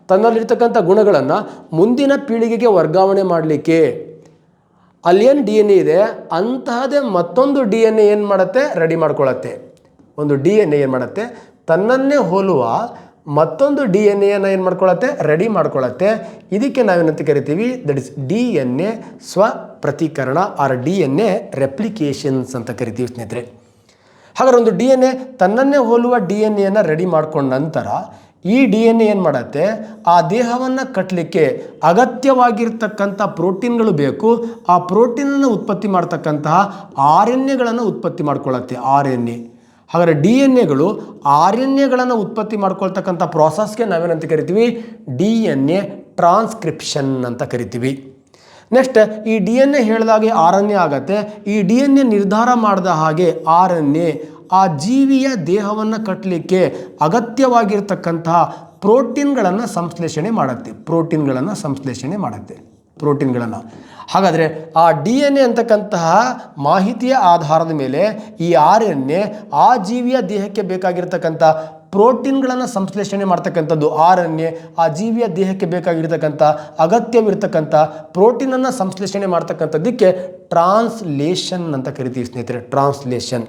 ತನ್ನಲ್ಲಿರ್ತಕ್ಕಂಥ ಗುಣಗಳನ್ನು ಮುಂದಿನ ಪೀಳಿಗೆಗೆ ವರ್ಗಾವಣೆ ಮಾಡಲಿಕ್ಕೆ ಅಲ್ಲೇನು DNA ಇದೆ ಅಂತಹದೇ ಮತ್ತೊಂದು DNA ಏನು ಮಾಡುತ್ತೆ? ರೆಡಿ ಮಾಡ್ಕೊಳ್ಳುತ್ತೆ. ಒಂದು DNA ಏನು ಮಾಡುತ್ತೆ? ತನ್ನನ್ನೇ ಹೋಲುವ ಮತ್ತೊಂದು DNA ಏನು ಮಾಡ್ಕೊಳ್ಳುತ್ತೆ? ರೆಡಿ ಮಾಡ್ಕೊಳ್ಳುತ್ತೆ. ಇದಕ್ಕೆ ನಾವೇನಂತ ಕರಿತೀವಿ? ದಟ್ ಇಸ್ DNA ಸ್ವಪ್ರತೀಕರಣ ಆರ್ DNA ರೆಪ್ಲಿಕೇಶನ್ಸ್ ಅಂತ ಕರಿತೀವಿ ಸ್ನೇಹಿತರೆ. ಹಾಗಾದ್ರೆ ಒಂದು DNA ತನ್ನನ್ನೇ ಹೋಲುವ DNAಯನ್ನು ರೆಡಿ ಮಾಡ್ಕೊಂಡ ನಂತರ ಈ DNA ಏನು ಮಾಡುತ್ತೆ? ಆ ದೇಹವನ್ನು ಕಟ್ಟಲಿಕ್ಕೆ ಅಗತ್ಯವಾಗಿರ್ತಕ್ಕಂಥ ಪ್ರೋಟೀನ್ಗಳು ಬೇಕು. ಆ ಪ್ರೋಟೀನನ್ನು ಉತ್ಪತ್ತಿ ಮಾಡ್ತಕ್ಕಂತಹ RNAಗಳನ್ನು ಉತ್ಪತ್ತಿ ಮಾಡ್ಕೊಳ್ಳುತ್ತೆ. RNA. ಹಾಗಾದರೆ DNAಗಳು RNAಗಳನ್ನು ಉತ್ಪತ್ತಿ ಮಾಡ್ಕೊಳ್ತಕ್ಕಂಥ ಪ್ರಾಸೆಸ್ಗೆ ನಾವೇನಂತ ಕರಿತೀವಿ? DNA ಟ್ರಾನ್ಸ್ಕ್ರಿಪ್ಷನ್ ಅಂತ ಕರಿತೀವಿ. ನೆಕ್ಸ್ಟ್ ಈ DNA ಹೇಳಿದಾಗೆ RNA ಆಗತ್ತೆ. ಈ DNA ನಿರ್ಧಾರ ಮಾಡಿದ ಹಾಗೆ RNA ಆ ಜೀವಿಯ ದೇಹವನ್ನು ಕಟ್ಟಲಿಕ್ಕೆ ಅಗತ್ಯವಾಗಿರ್ತಕ್ಕಂತಹ ಪ್ರೋಟೀನ್ಗಳನ್ನು ಸಂಶ್ಲೇಷಣೆ ಮಾಡುತ್ತೆ. ಹಾಗಾದರೆ ಆ DNA ಅಂತಕ್ಕಂತಹ ಮಾಹಿತಿಯ ಆಧಾರದ ಮೇಲೆ ಈ RNA ಆ ಜೀವಿಯ ದೇಹಕ್ಕೆ ಬೇಕಾಗಿರ್ತಕ್ಕಂಥ ಪ್ರೋಟೀನ್ಗಳನ್ನು ಸಂಶ್ಲೇಷಣೆ ಮಾಡ್ತಕ್ಕಂಥದ್ದು. RNA ಆ ಜೀವಿಯ ದೇಹಕ್ಕೆ ಬೇಕಾಗಿರ್ತಕ್ಕಂಥ ಅಗತ್ಯವಿರ್ತಕ್ಕಂಥ ಪ್ರೋಟೀನನ್ನು ಸಂಶ್ಲೇಷಣೆ ಮಾಡ್ತಕ್ಕಂಥದ್ದಕ್ಕೆ ಟ್ರಾನ್ಸ್ಲೇಷನ್ ಅಂತ ಕರಿತೀವಿ ಸ್ನೇಹಿತರೆ. ಟ್ರಾನ್ಸ್ಲೇಷನ್.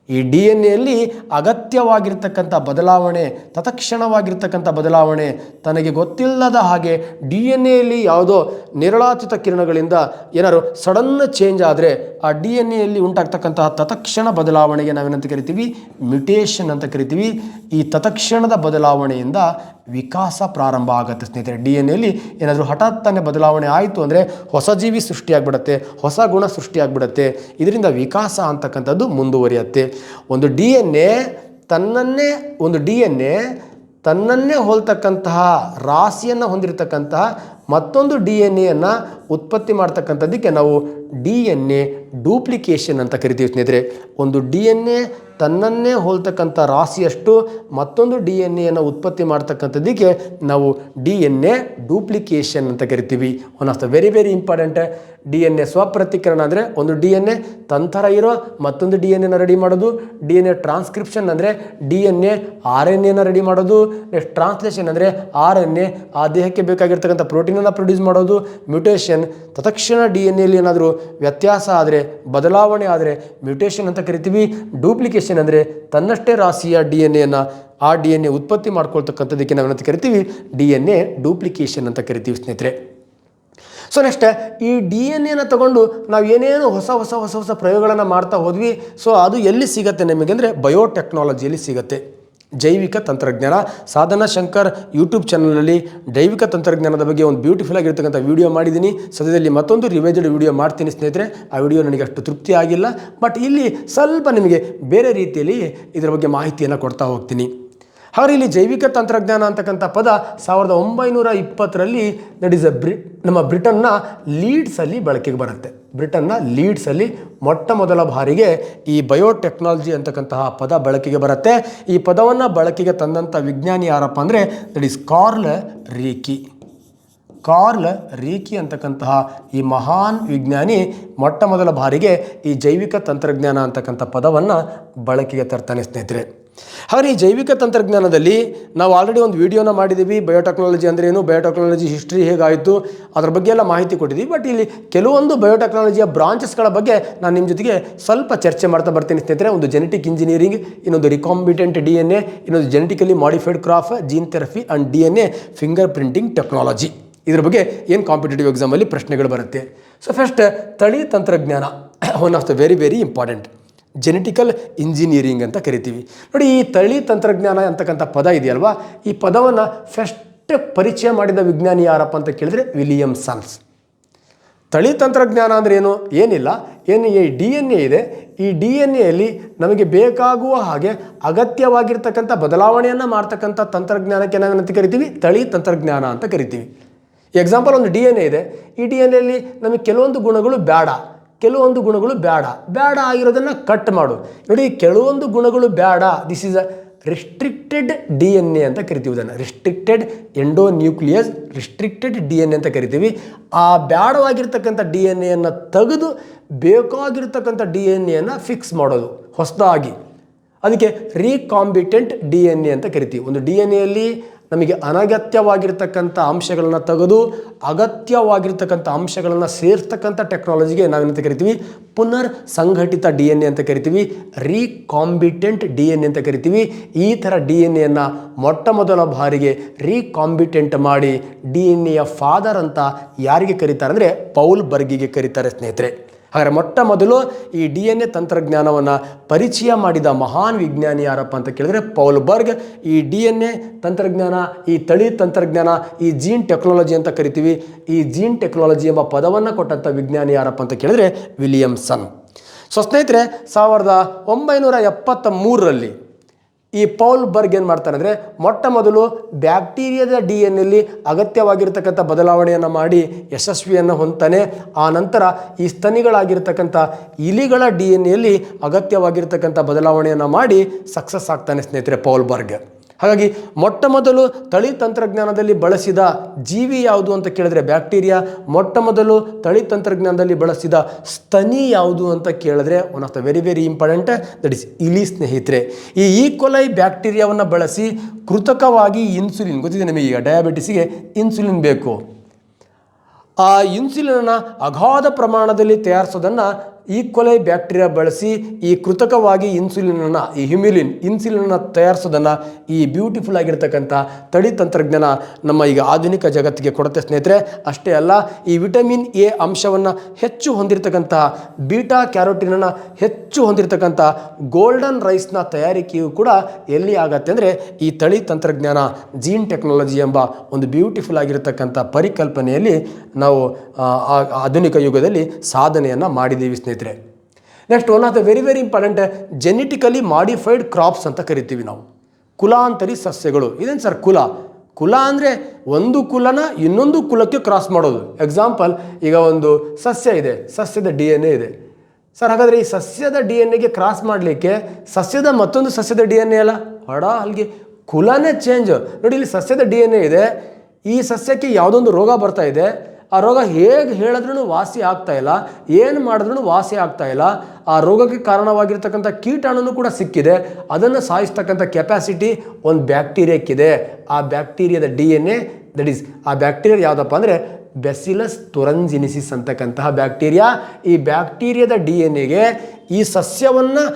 ಈ DNAಯಲ್ಲಿ ಅಗತ್ಯವಾಗಿರ್ತಕ್ಕಂಥ ಬದಲಾವಣೆ, ತತ್ಕ್ಷಣವಾಗಿರ್ತಕ್ಕಂಥ ಬದಲಾವಣೆ, ತನಗೆ ಗೊತ್ತಿಲ್ಲದ ಹಾಗೆ DNAಯಲ್ಲಿ ಯಾವುದೋ ನೇರಳಾತೀತ ಕಿರಣಗಳಿಂದ ಏನಾದ್ರು ಸಡನ್ ಚೇಂಜ್ ಆದರೆ ಆ DNAಯಲ್ಲಿ ಉಂಟಾಗ್ತಕ್ಕಂತಹ ತತ್ಕ್ಷಣ ಬದಲಾವಣೆಗೆ ನಾವೇನಂತ ಕರಿತೀವಿ? ಮ್ಯುಟೇಷನ್ ಅಂತ ಕರಿತೀವಿ. ಈ ತತ್ಕ್ಷಣದ ಬದಲಾವಣೆಯಿಂದ ವಿಕಾಸ ಪ್ರಾರಂಭ ಆಗುತ್ತೆ ಸ್ನೇಹಿತರೆ. DNA ಏನಾದರೂ ಹಠಾತ್ತನೆ ಬದಲಾವಣೆ ಆಯಿತು ಅಂದರೆ ಹೊಸ ಜೀವಿ ಸೃಷ್ಟಿಯಾಗ್ಬಿಡುತ್ತೆ, ಹೊಸ ಗುಣ ಸೃಷ್ಟಿಯಾಗ್ಬಿಡುತ್ತೆ. ಇದರಿಂದ ವಿಕಾಸ ಅಂತಕ್ಕಂಥದ್ದು ಮುಂದುವರಿಯುತ್ತೆ. ಒಂದು DNA ತನ್ನನ್ನೇ ಹೋಲ್ತಕ್ಕಂತಹ ರಾಶಿಯನ್ನು ಹೊಂದಿರತಕ್ಕಂತಹ ಮತ್ತೊಂದು DNA ಉತ್ಪತ್ತಿ ಮಾಡ್ತಕ್ಕಂಥದ್ದಕ್ಕೆ ನಾವು DNA ಡೂಪ್ಲಿಕೇಶನ್ ಅಂತ ಕರಿತೀವಿ ಸ್ನೇಹಿತರೆ. ಒಂದು DNA ತನ್ನನ್ನೇ ಹೋಲ್ತಕ್ಕಂಥ ರಾಶಿಯಷ್ಟು ಮತ್ತೊಂದು DNA ಉತ್ಪತ್ತಿ ಮಾಡ್ತಕ್ಕಂಥದ್ದಕ್ಕೆ ನಾವು DNA ಡೂಪ್ಲಿಕೇಶನ್ ಅಂತ ಕರಿತೀವಿ. One of the very very important. DNA ಸ್ವಪ್ರತಿಕರಣ ಅಂದರೆ ಒಂದು DNA ತಂತರ ಇರೋ ಮತ್ತೊಂದು DNA ರೆಡಿ ಮಾಡೋದು. DNA ಟ್ರಾನ್ಸ್ಕ್ರಿಪ್ಷನ್ ಅಂದರೆ DNA RNA ರೆಡಿ ಮಾಡೋದು. ನೆಕ್ಸ್ಟ್ ಟ್ರಾನ್ಸ್ಲೇಷನ್ ಅಂದರೆ RNA ಆ ದೇಹಕ್ಕೆ ಬೇಕಾಗಿರ್ತಕ್ಕಂಥ ಪ್ರೋಟೀನನ್ನು ಪ್ರೊಡ್ಯೂಸ್ ಮಾಡೋದು. ಮ್ಯೂಟೇಷನ್ ತತ್ಕ್ಷಣ DNA ಏನಾದರೂ ವ್ಯತ್ಯಾಸ ಆದರೆ, ಬದಲಾವಣೆ ಆದರೆ ಮ್ಯೂಟೇಷನ್ ಅಂತ ಕರಿತೀವಿ. ಡೂಪ್ಲಿಕೇಶನ್ ಅಂದರೆ ತನ್ನಷ್ಟೇ ರಾಶಿಯ ಆ DNA ಉತ್ಪತ್ತಿ ಮಾಡ್ಕೊಳ್ತಕ್ಕಂಥದ್ದಕ್ಕೆ ನಾವೇನಂತ ಕರಿತೀವಿ DNA ಡೂಪ್ಲಿಕೇಶನ್ ಅಂತ ಕರಿತೀವಿ ಸ್ನೇಹಿತರೆ. ಸೊ ನೆಕ್ಸ್ಟ್ ಈ DNA ತಗೊಂಡು ನಾವು ಏನೇನು ಹೊಸ ಪ್ರಯೋಗಗಳನ್ನು ಮಾಡ್ತಾ ಹೋದ್ವಿ. ಸೊ ಅದು ಎಲ್ಲಿ ಸಿಗುತ್ತೆ ನಮಗೆ ಅಂದರೆ ಬಯೋಟೆಕ್ನಾಲಜಿಯಲ್ಲಿ ಸಿಗುತ್ತೆ. ಜೈವಿಕ ತಂತ್ರಜ್ಞಾನ ಸಾಧನಾ ಶಂಕರ್ ಯೂಟ್ಯೂಬ್ ಚಾನಲಲ್ಲಿ ಜೈವಿಕ ತಂತ್ರಜ್ಞಾನದ ಬಗ್ಗೆ ಒಂದು ಬ್ಯೂಟಿಫುಲ್ ಆಗಿರ್ತಕ್ಕಂಥ ವಿಡಿಯೋ ಮಾಡಿದ್ದೀನಿ. ಸದ್ಯದಲ್ಲಿ ಮತ್ತೊಂದು ರಿವೈಸ್ಡ್ ವಿಡಿಯೋ ಮಾಡ್ತೀನಿ ಸ್ನೇಹಿತರೆ. ಆ ವಿಡಿಯೋ ನನಗೆ ಅಷ್ಟು ತೃಪ್ತಿ ಆಗಿಲ್ಲ, ಬಟ್ ಇಲ್ಲಿ ಸ್ವಲ್ಪ ನಿಮಗೆ ಬೇರೆ ರೀತಿಯಲ್ಲಿ ಇದರ ಬಗ್ಗೆ ಮಾಹಿತಿಯನ್ನು ಕೊಡ್ತಾ ಹೋಗ್ತೀನಿ. ಹಾಗೆ ಇಲ್ಲಿ ಜೈವಿಕ ತಂತ್ರಜ್ಞಾನ ಅಂತಕ್ಕಂಥ ಪದ 1920ರಲ್ಲಿ ನಮ್ಮ ಬ್ರಿಟನ್ನ ಲೀಡ್ಸಲ್ಲಿ ಬಳಕೆಗೆ ಬರುತ್ತೆ. ಬ್ರಿಟನ್ನ ಲೀಡ್ಸಲ್ಲಿ ಮೊಟ್ಟ ಮೊದಲ ಬಾರಿಗೆ ಈ ಬಯೋಟೆಕ್ನಾಲಜಿ ಅಂತಕ್ಕಂತಹ ಪದ ಬಳಕೆಗೆ ಬರುತ್ತೆ. ಈ ಪದವನ್ನು ಬಳಕೆಗೆ ತಂದಂಥ ವಿಜ್ಞಾನಿ ಯಾರಪ್ಪ ಅಂದರೆ ದಟ್ ಈಸ್ ಕಾರ್ಲ್ ರೀಕಿ ಅಂತಕ್ಕಂತಹ ಈ ಮಹಾನ್ ವಿಜ್ಞಾನಿ ಮೊಟ್ಟ ಮೊದಲ ಬಾರಿಗೆ ಈ ಜೈವಿಕ ತಂತ್ರಜ್ಞಾನ ಅಂತಕ್ಕಂಥ ಪದವನ್ನು ಬಳಕೆಗೆ ತರ್ತಾನೆ ಸ್ನೇಹಿತರೆ. ಹಾಗೆ ಈ ಜೈವಿಕ ತಂತ್ರಜ್ಞಾನದಲ್ಲಿ ನಾವು ಆಲ್ರೆಡಿ ಒಂದು ವಿಡಿಯೋನ ಮಾಡಿದ್ದೀವಿ. ಬಯೋಟೆಕ್ನಾಲಜಿ ಅಂದರೆ ಏನು, ಬಯೋಟೆಕ್ನಾಲಜಿ ಹಿಸ್ಟ್ರಿ ಹೇಗಾಯಿತು ಅದರ ಬಗ್ಗೆ ಎಲ್ಲ ಮಾಹಿತಿ ಕೊಟ್ಟಿದ್ದೀವಿ. ಬಟ್ ಇಲ್ಲಿ ಕೆಲವೊಂದು ಬಯೋಟೆಕ್ನಾಲಜಿಯ ಬ್ರಾಂಚಸ್ಗಳ ಬಗ್ಗೆ ನಾನು ನಿಮ್ಮ ಜೊತೆಗೆ ಸ್ವಲ್ಪ ಚರ್ಚೆ ಮಾಡ್ತಾ ಬರ್ತೀನಿ ಸ್ನೇಹಿತರೆ. ಒಂದು ಜೆನೆಟಿಕ್ ಇಂಜಿನಿಯರಿಂಗ್, ಇನ್ನೊಂದು ರಿಕಾಂಬಿಟೆಂಟ್ DNA, ಇನ್ನೊಂದು genetically modified crop, gene therapy and DNA fingerprinting technology. ಇದರ ಬಗ್ಗೆ ಏನು ಕಾಂಪಿಟೇಟಿವ್ ಎಕ್ಸಾಮಲ್ಲಿ ಪ್ರಶ್ನೆಗಳು ಬರುತ್ತೆ. ಸೊ ಫಸ್ಟ್ ತಳಿ ತಂತ್ರಜ್ಞಾನ, one of the very very important. Genetical engineering ಅಂತ ಕರಿತೀವಿ ನೋಡಿ. ಈ ತಳಿ ತಂತ್ರಜ್ಞಾನ ಅಂತಕ್ಕಂಥ ಪದ ಇದೆಯಲ್ವಾ, ಈ ಪದವನ್ನು ಫಸ್ಟ್ ಪರಿಚಯ ಮಾಡಿದ ವಿಜ್ಞಾನಿ ಯಾರಪ್ಪ ಅಂತ ಕೇಳಿದ್ರೆ ವಿಲಿಯಮ್ಸನ್ಸ್. ತಳಿ ತಂತ್ರಜ್ಞಾನ ಅಂದರೆ ಏನಿಲ್ಲ, ಈ DNA ಇದೆ. ಈ DNAಯಲ್ಲಿ ನಮಗೆ ಬೇಕಾಗುವ ಹಾಗೆ ಅಗತ್ಯವಾಗಿರ್ತಕ್ಕಂಥ ಬದಲಾವಣೆಯನ್ನು ಮಾಡ್ತಕ್ಕಂಥ ತಂತ್ರಜ್ಞಾನಕ್ಕೆ ನಾವೇನಂತ ಕರಿತೀವಿ ತಳಿ ತಂತ್ರಜ್ಞಾನ ಅಂತ ಕರಿತೀವಿ. ಎಕ್ಸಾಂಪಲ್, ಒಂದು DNA ಇದೆ. ಈ DNAಯಲ್ಲಿ ನಮಗೆ ಕೆಲವೊಂದು ಗುಣಗಳು ಬೇಡ ಆಗಿರೋದನ್ನು ಕಟ್ ಮಾಡು. ನೋಡಿ, ಕೆಲವೊಂದು ಗುಣಗಳು ಬೇಡ, this is a restricted DNA ಅಂತ ಕರಿತೀವಿ. ಇದನ್ನು ರಿಸ್ಟ್ರಿಕ್ಟೆಡ್ ಎಂಡೋನ್ಯೂಕ್ಲಿಯಸ್ ರಿಸ್ಟ್ರಿಕ್ಟೆಡ್ DNA ಅಂತ ಕರಿತೀವಿ. ಆ ಬೇಡವಾಗಿರ್ತಕ್ಕಂಥ DNA ತೆಗೆದು ಬೇಕಾಗಿರ್ತಕ್ಕಂಥ DNA ಫಿಕ್ಸ್ ಮಾಡೋದು ಹೊಸದಾಗಿ, ಅದಕ್ಕೆ ರೀಕಾಂಬಿಟೆಂಟ್ DNA ಅಂತ ಕರಿತೀವಿ. ಒಂದು DNAಯಲ್ಲಿ ನಮಗೆ ಅನಗತ್ಯವಾಗಿರ್ತಕ್ಕಂಥ ಅಂಶಗಳನ್ನು ತೆಗೆದು ಅಗತ್ಯವಾಗಿರ್ತಕ್ಕಂಥ ಅಂಶಗಳನ್ನು ಸೇರಿಸ್ತಕ್ಕಂಥ ಟೆಕ್ನಾಲಜಿಗೆ ನಾವೇನಂತ ಕರಿತೀವಿ ಪುನರ್ ಸಂಘಟಿತ DNA ಅಂತ ಕರಿತೀವಿ, ರೀಕಾಂಬಿಟೆಂಟ್ DNA ಅಂತ ಕರಿತೀವಿ. ಈ ಥರ DNA ಮೊಟ್ಟ ಮೊದಲ ಬಾರಿಗೆ ರೀಕಾಂಬಿಟೆಂಟ್ ಮಾಡಿ DNA ಫಾದರ್ ಅಂತ ಯಾರಿಗೆ ಕರೀತಾರೆ ಅಂದರೆ ಪೌಲ್ ಬರ್ಗಿಗೆ ಕರೀತಾರೆ ಸ್ನೇಹಿತರೆ. ಹಾಗಾದರೆ ಮೊಟ್ಟ ಮೊದಲು ಈ DNA ತಂತ್ರಜ್ಞಾನವನ್ನು ಪರಿಚಯ ಮಾಡಿದ ಮಹಾನ್ ವಿಜ್ಞಾನಿ ಯಾರಪ್ಪ ಅಂತ ಕೇಳಿದ್ರೆ ಪೌಲ್ ಬರ್ಗ್. ಈ DNA ತಂತ್ರಜ್ಞಾನ, ಈ ತಳಿ ತಂತ್ರಜ್ಞಾನ, ಈ ಜೀನ್ ಟೆಕ್ನಾಲಜಿ ಅಂತ ಕರಿತೀವಿ. ಈ ಜೀನ್ ಟೆಕ್ನಾಲಜಿ ಎಂಬ ಪದವನ್ನು ಕೊಟ್ಟಂಥ ವಿಜ್ಞಾನಿ ಯಾರಪ್ಪ ಅಂತ ಕೇಳಿದ್ರೆ ವಿಲಿಯಮ್ಸನ್. ಸೊ ಸ್ನೇಹಿತರೆ, 1973ರಲ್ಲಿ ಈ ಪೌಲ್ ಬರ್ಗ್ ಏನು ಮಾಡ್ತಾನೆ ಅಂದರೆ ಮೊಟ್ಟ ಮೊದಲು ಬ್ಯಾಕ್ಟೀರಿಯಾದ DNAಯಲ್ಲಿ ಅಗತ್ಯವಾಗಿರ್ತಕ್ಕಂಥ ಬದಲಾವಣೆಯನ್ನು ಮಾಡಿ ಯಶಸ್ವಿಯನ್ನು ಹೊಂದ್ತಾನೆ. ಆ ನಂತರ ಈ ಸ್ತನಿಗಳಾಗಿರ್ತಕ್ಕಂಥ ಇಲಿಗಳ DNAಯಲ್ಲಿ ಅಗತ್ಯವಾಗಿರ್ತಕ್ಕಂಥ ಬದಲಾವಣೆಯನ್ನು ಮಾಡಿ ಸಕ್ಸಸ್ ಆಗ್ತಾನೆ ಸ್ನೇಹಿತರೆ ಪೌಲ್ ಬರ್ಗ್. ಹಾಗಾಗಿ ಮೊಟ್ಟ ಮೊದಲು ತಳಿ ತಂತ್ರಜ್ಞಾನದಲ್ಲಿ ಬಳಸಿದ ಜೀವಿ ಯಾವುದು ಅಂತ ಕೇಳಿದ್ರೆ ಬ್ಯಾಕ್ಟೀರಿಯಾ. ಮೊಟ್ಟ ಮೊದಲು ತಳಿ ತಂತ್ರಜ್ಞಾನದಲ್ಲಿ ಬಳಸಿದ ಸ್ತನಿ ಯಾವುದು ಅಂತ ಕೇಳಿದ್ರೆ one of the very very important, that is ಇಲಿ ಸ್ನೇಹಿತರೆ. ಈ ಈಕೋಲೈ ಬ್ಯಾಕ್ಟೀರಿಯಾವನ್ನು ಬಳಸಿ ಕೃತಕವಾಗಿ ಇನ್ಸುಲಿನ್, ಗೊತ್ತಿದೆ ನಿಮಗೆ, ಈಗ ಡಯಾಬಿಟಿಸಿಗೆ ಇನ್ಸುಲಿನ್ ಬೇಕು. ಆ ಇನ್ಸುಲಿನನ್ನು ಅಗಾಧ ಪ್ರಮಾಣದಲ್ಲಿ ತಯಾರಿಸೋದನ್ನು ಈಕ್ವಲೈ ಬ್ಯಾಕ್ಟೀರಿಯಾ ಬಳಸಿ ಈ ಕೃತಕವಾಗಿ ಇನ್ಸುಲಿನನ್ನು, ಈ ಇನ್ಸುಲಿನನ್ನು ತಯಾರಿಸೋದನ್ನು ಈ ಬ್ಯೂಟಿಫುಲ್ ಆಗಿರ್ತಕ್ಕಂಥ ತಳಿ ತಂತ್ರಜ್ಞಾನ ನಮ್ಮ ಈಗ ಆಧುನಿಕ ಜಗತ್ತಿಗೆ ಕೊಡುತ್ತೆ ಸ್ನೇಹಿತರೆ. ಅಷ್ಟೇ ಅಲ್ಲ, ಈ ವಿಟಮಿನ್ ಎ ಅಂಶವನ್ನು ಹೆಚ್ಚು ಹೊಂದಿರತಕ್ಕಂತಹ, ಬೀಟಾ ಕ್ಯಾರೋಟಿನನ್ನು ಹೆಚ್ಚು ಹೊಂದಿರತಕ್ಕಂಥ ಗೋಲ್ಡನ್ ರೈಸ್ನ ತಯಾರಿಕೆಯು ಕೂಡ ಎಲ್ಲಿ ಆಗತ್ತೆ ಅಂದರೆ ಈ ತಳಿ ತಂತ್ರಜ್ಞಾನ, ಜೀನ್ ಟೆಕ್ನಾಲಜಿ ಎಂಬ ಒಂದು ಬ್ಯೂಟಿಫುಲ್ ಆಗಿರತಕ್ಕಂಥ ಪರಿಕಲ್ಪನೆಯಲ್ಲಿ ನಾವು ಆಧುನಿಕ ಯುಗದಲ್ಲಿ ಸಾಧನೆಯನ್ನು ಮಾಡಿದ್ದೀವಿ ಸ್ನೇಹಿತರೆ. Next, one of the very very important, genetically modified crops ಅಂತ ಕರಿತೀವಿ ನಾವು. ಕುಲಾಂತರಿ ಸಸ್ಯಗಳು. ಇದೇನು ಸರ್ ಕುಲ ಅಂದರೆ ಒಂದು ಕುಲನ ಇನ್ನೊಂದು ಕುಲಕ್ಕೆ ಕ್ರಾಸ್ ಮಾಡೋದು. ಎಕ್ಸಾಂಪಲ್, ಈಗ ಒಂದು ಸಸ್ಯ ಇದೆ, ಸಸ್ಯದ DNA ಇದೆ ಸರ್. ಹಾಗಾದರೆ ಈ ಸಸ್ಯದ DNA ಕ್ರಾಸ್ ಮಾಡಲಿಕ್ಕೆ ಸಸ್ಯದ ಮತ್ತೊಂದು ಸಸ್ಯದ DNA ಅಲ್ಲ, ಅಲ್ಲಿಗೆ ಕುಲನೇ ಚೇಂಜ್. ನೋಡಿ, ಇಲ್ಲಿ ಸಸ್ಯದ DNA ಇದೆ, ಈ ಸಸ್ಯಕ್ಕೆ ಯಾವುದೊಂದು ರೋಗ ಬರ್ತಾ ಇದೆ, ಆ ರೋಗ ಹೇಗೆ ಹೇಳಿದ್ರೂ ವಾಸಿ ಆಗ್ತಾ ಇಲ್ಲ, ಏನು ಮಾಡಿದ್ರೂ ವಾಸಿ ಆಗ್ತಾ ಇಲ್ಲ. ಆ ರೋಗಕ್ಕೆ ಕಾರಣವಾಗಿರ್ತಕ್ಕಂಥ ಕೀಟಾಣು ಕೂಡ ಸಿಕ್ಕಿದೆ, ಅದನ್ನು ಸಾಯಿಸ್ತಕ್ಕಂಥ ಕೆಪಾಸಿಟಿ ಒಂದು ಬ್ಯಾಕ್ಟೀರಿಯಾಕ್ಕಿದೆ. ಆ ಬ್ಯಾಕ್ಟೀರಿಯಾದ DNA, ದಟ್ ಈಸ್ ಆ ಬ್ಯಾಕ್ಟೀರಿಯಾ ಯಾವುದಪ್ಪ ಅಂದರೆ ಬ್ಯಾಸಿಲಸ್ ತುರಂಜಿನಿಸಿಸ್ ಅಂತಕ್ಕಂತಹ ಬ್ಯಾಕ್ಟೀರಿಯಾ. ಈ ಬ್ಯಾಕ್ಟೀರಿಯಾದ DNA ಈ ಸಸ್ಯವನ್ನು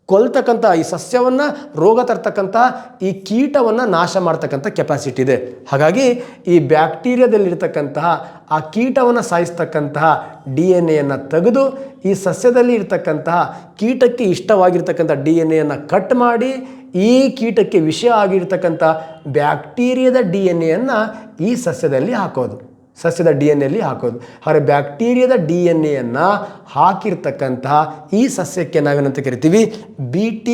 ಕೊಲ್ತಕ್ಕಂಥ, ಈ ಸಸ್ಯವನ್ನು ರೋಗ ತರ್ತಕ್ಕಂಥ ಈ ಕೀಟವನ್ನು ನಾಶ ಮಾಡ್ತಕ್ಕಂಥ ಕೆಪಾಸಿಟಿ ಇದೆ. ಹಾಗಾಗಿ ಈ ಬ್ಯಾಕ್ಟೀರಿಯಾದಲ್ಲಿರ್ತಕ್ಕಂತಹ ಆ ಕೀಟವನ್ನು ಸಾಯಿಸ್ತಕ್ಕಂತಹ DNA ತೆಗೆದು ಈ ಸಸ್ಯದಲ್ಲಿ ಇರ್ತಕ್ಕಂತಹ ಕೀಟಕ್ಕೆ ಇಷ್ಟವಾಗಿರ್ತಕ್ಕಂಥ DNA ಕಟ್ ಮಾಡಿ ಈ ಕೀಟಕ್ಕೆ ವಿಷ ಆಗಿರ್ತಕ್ಕಂಥ ಬ್ಯಾಕ್ಟೀರಿಯಾದ DNA ಈ ಸಸ್ಯದಲ್ಲಿ ಹಾಕೋದು, ಸಸ್ಯದ DNA ಹಾಕೋದು. ಹಾಗೆ ಬ್ಯಾಕ್ಟೀರಿಯಾದ DNA ಹಾಕಿರ್ತಕ್ಕಂತಹ ಈ ಸಸ್ಯಕ್ಕೆ ನಾವೇನಂತ ಕರಿತೀವಿ, BT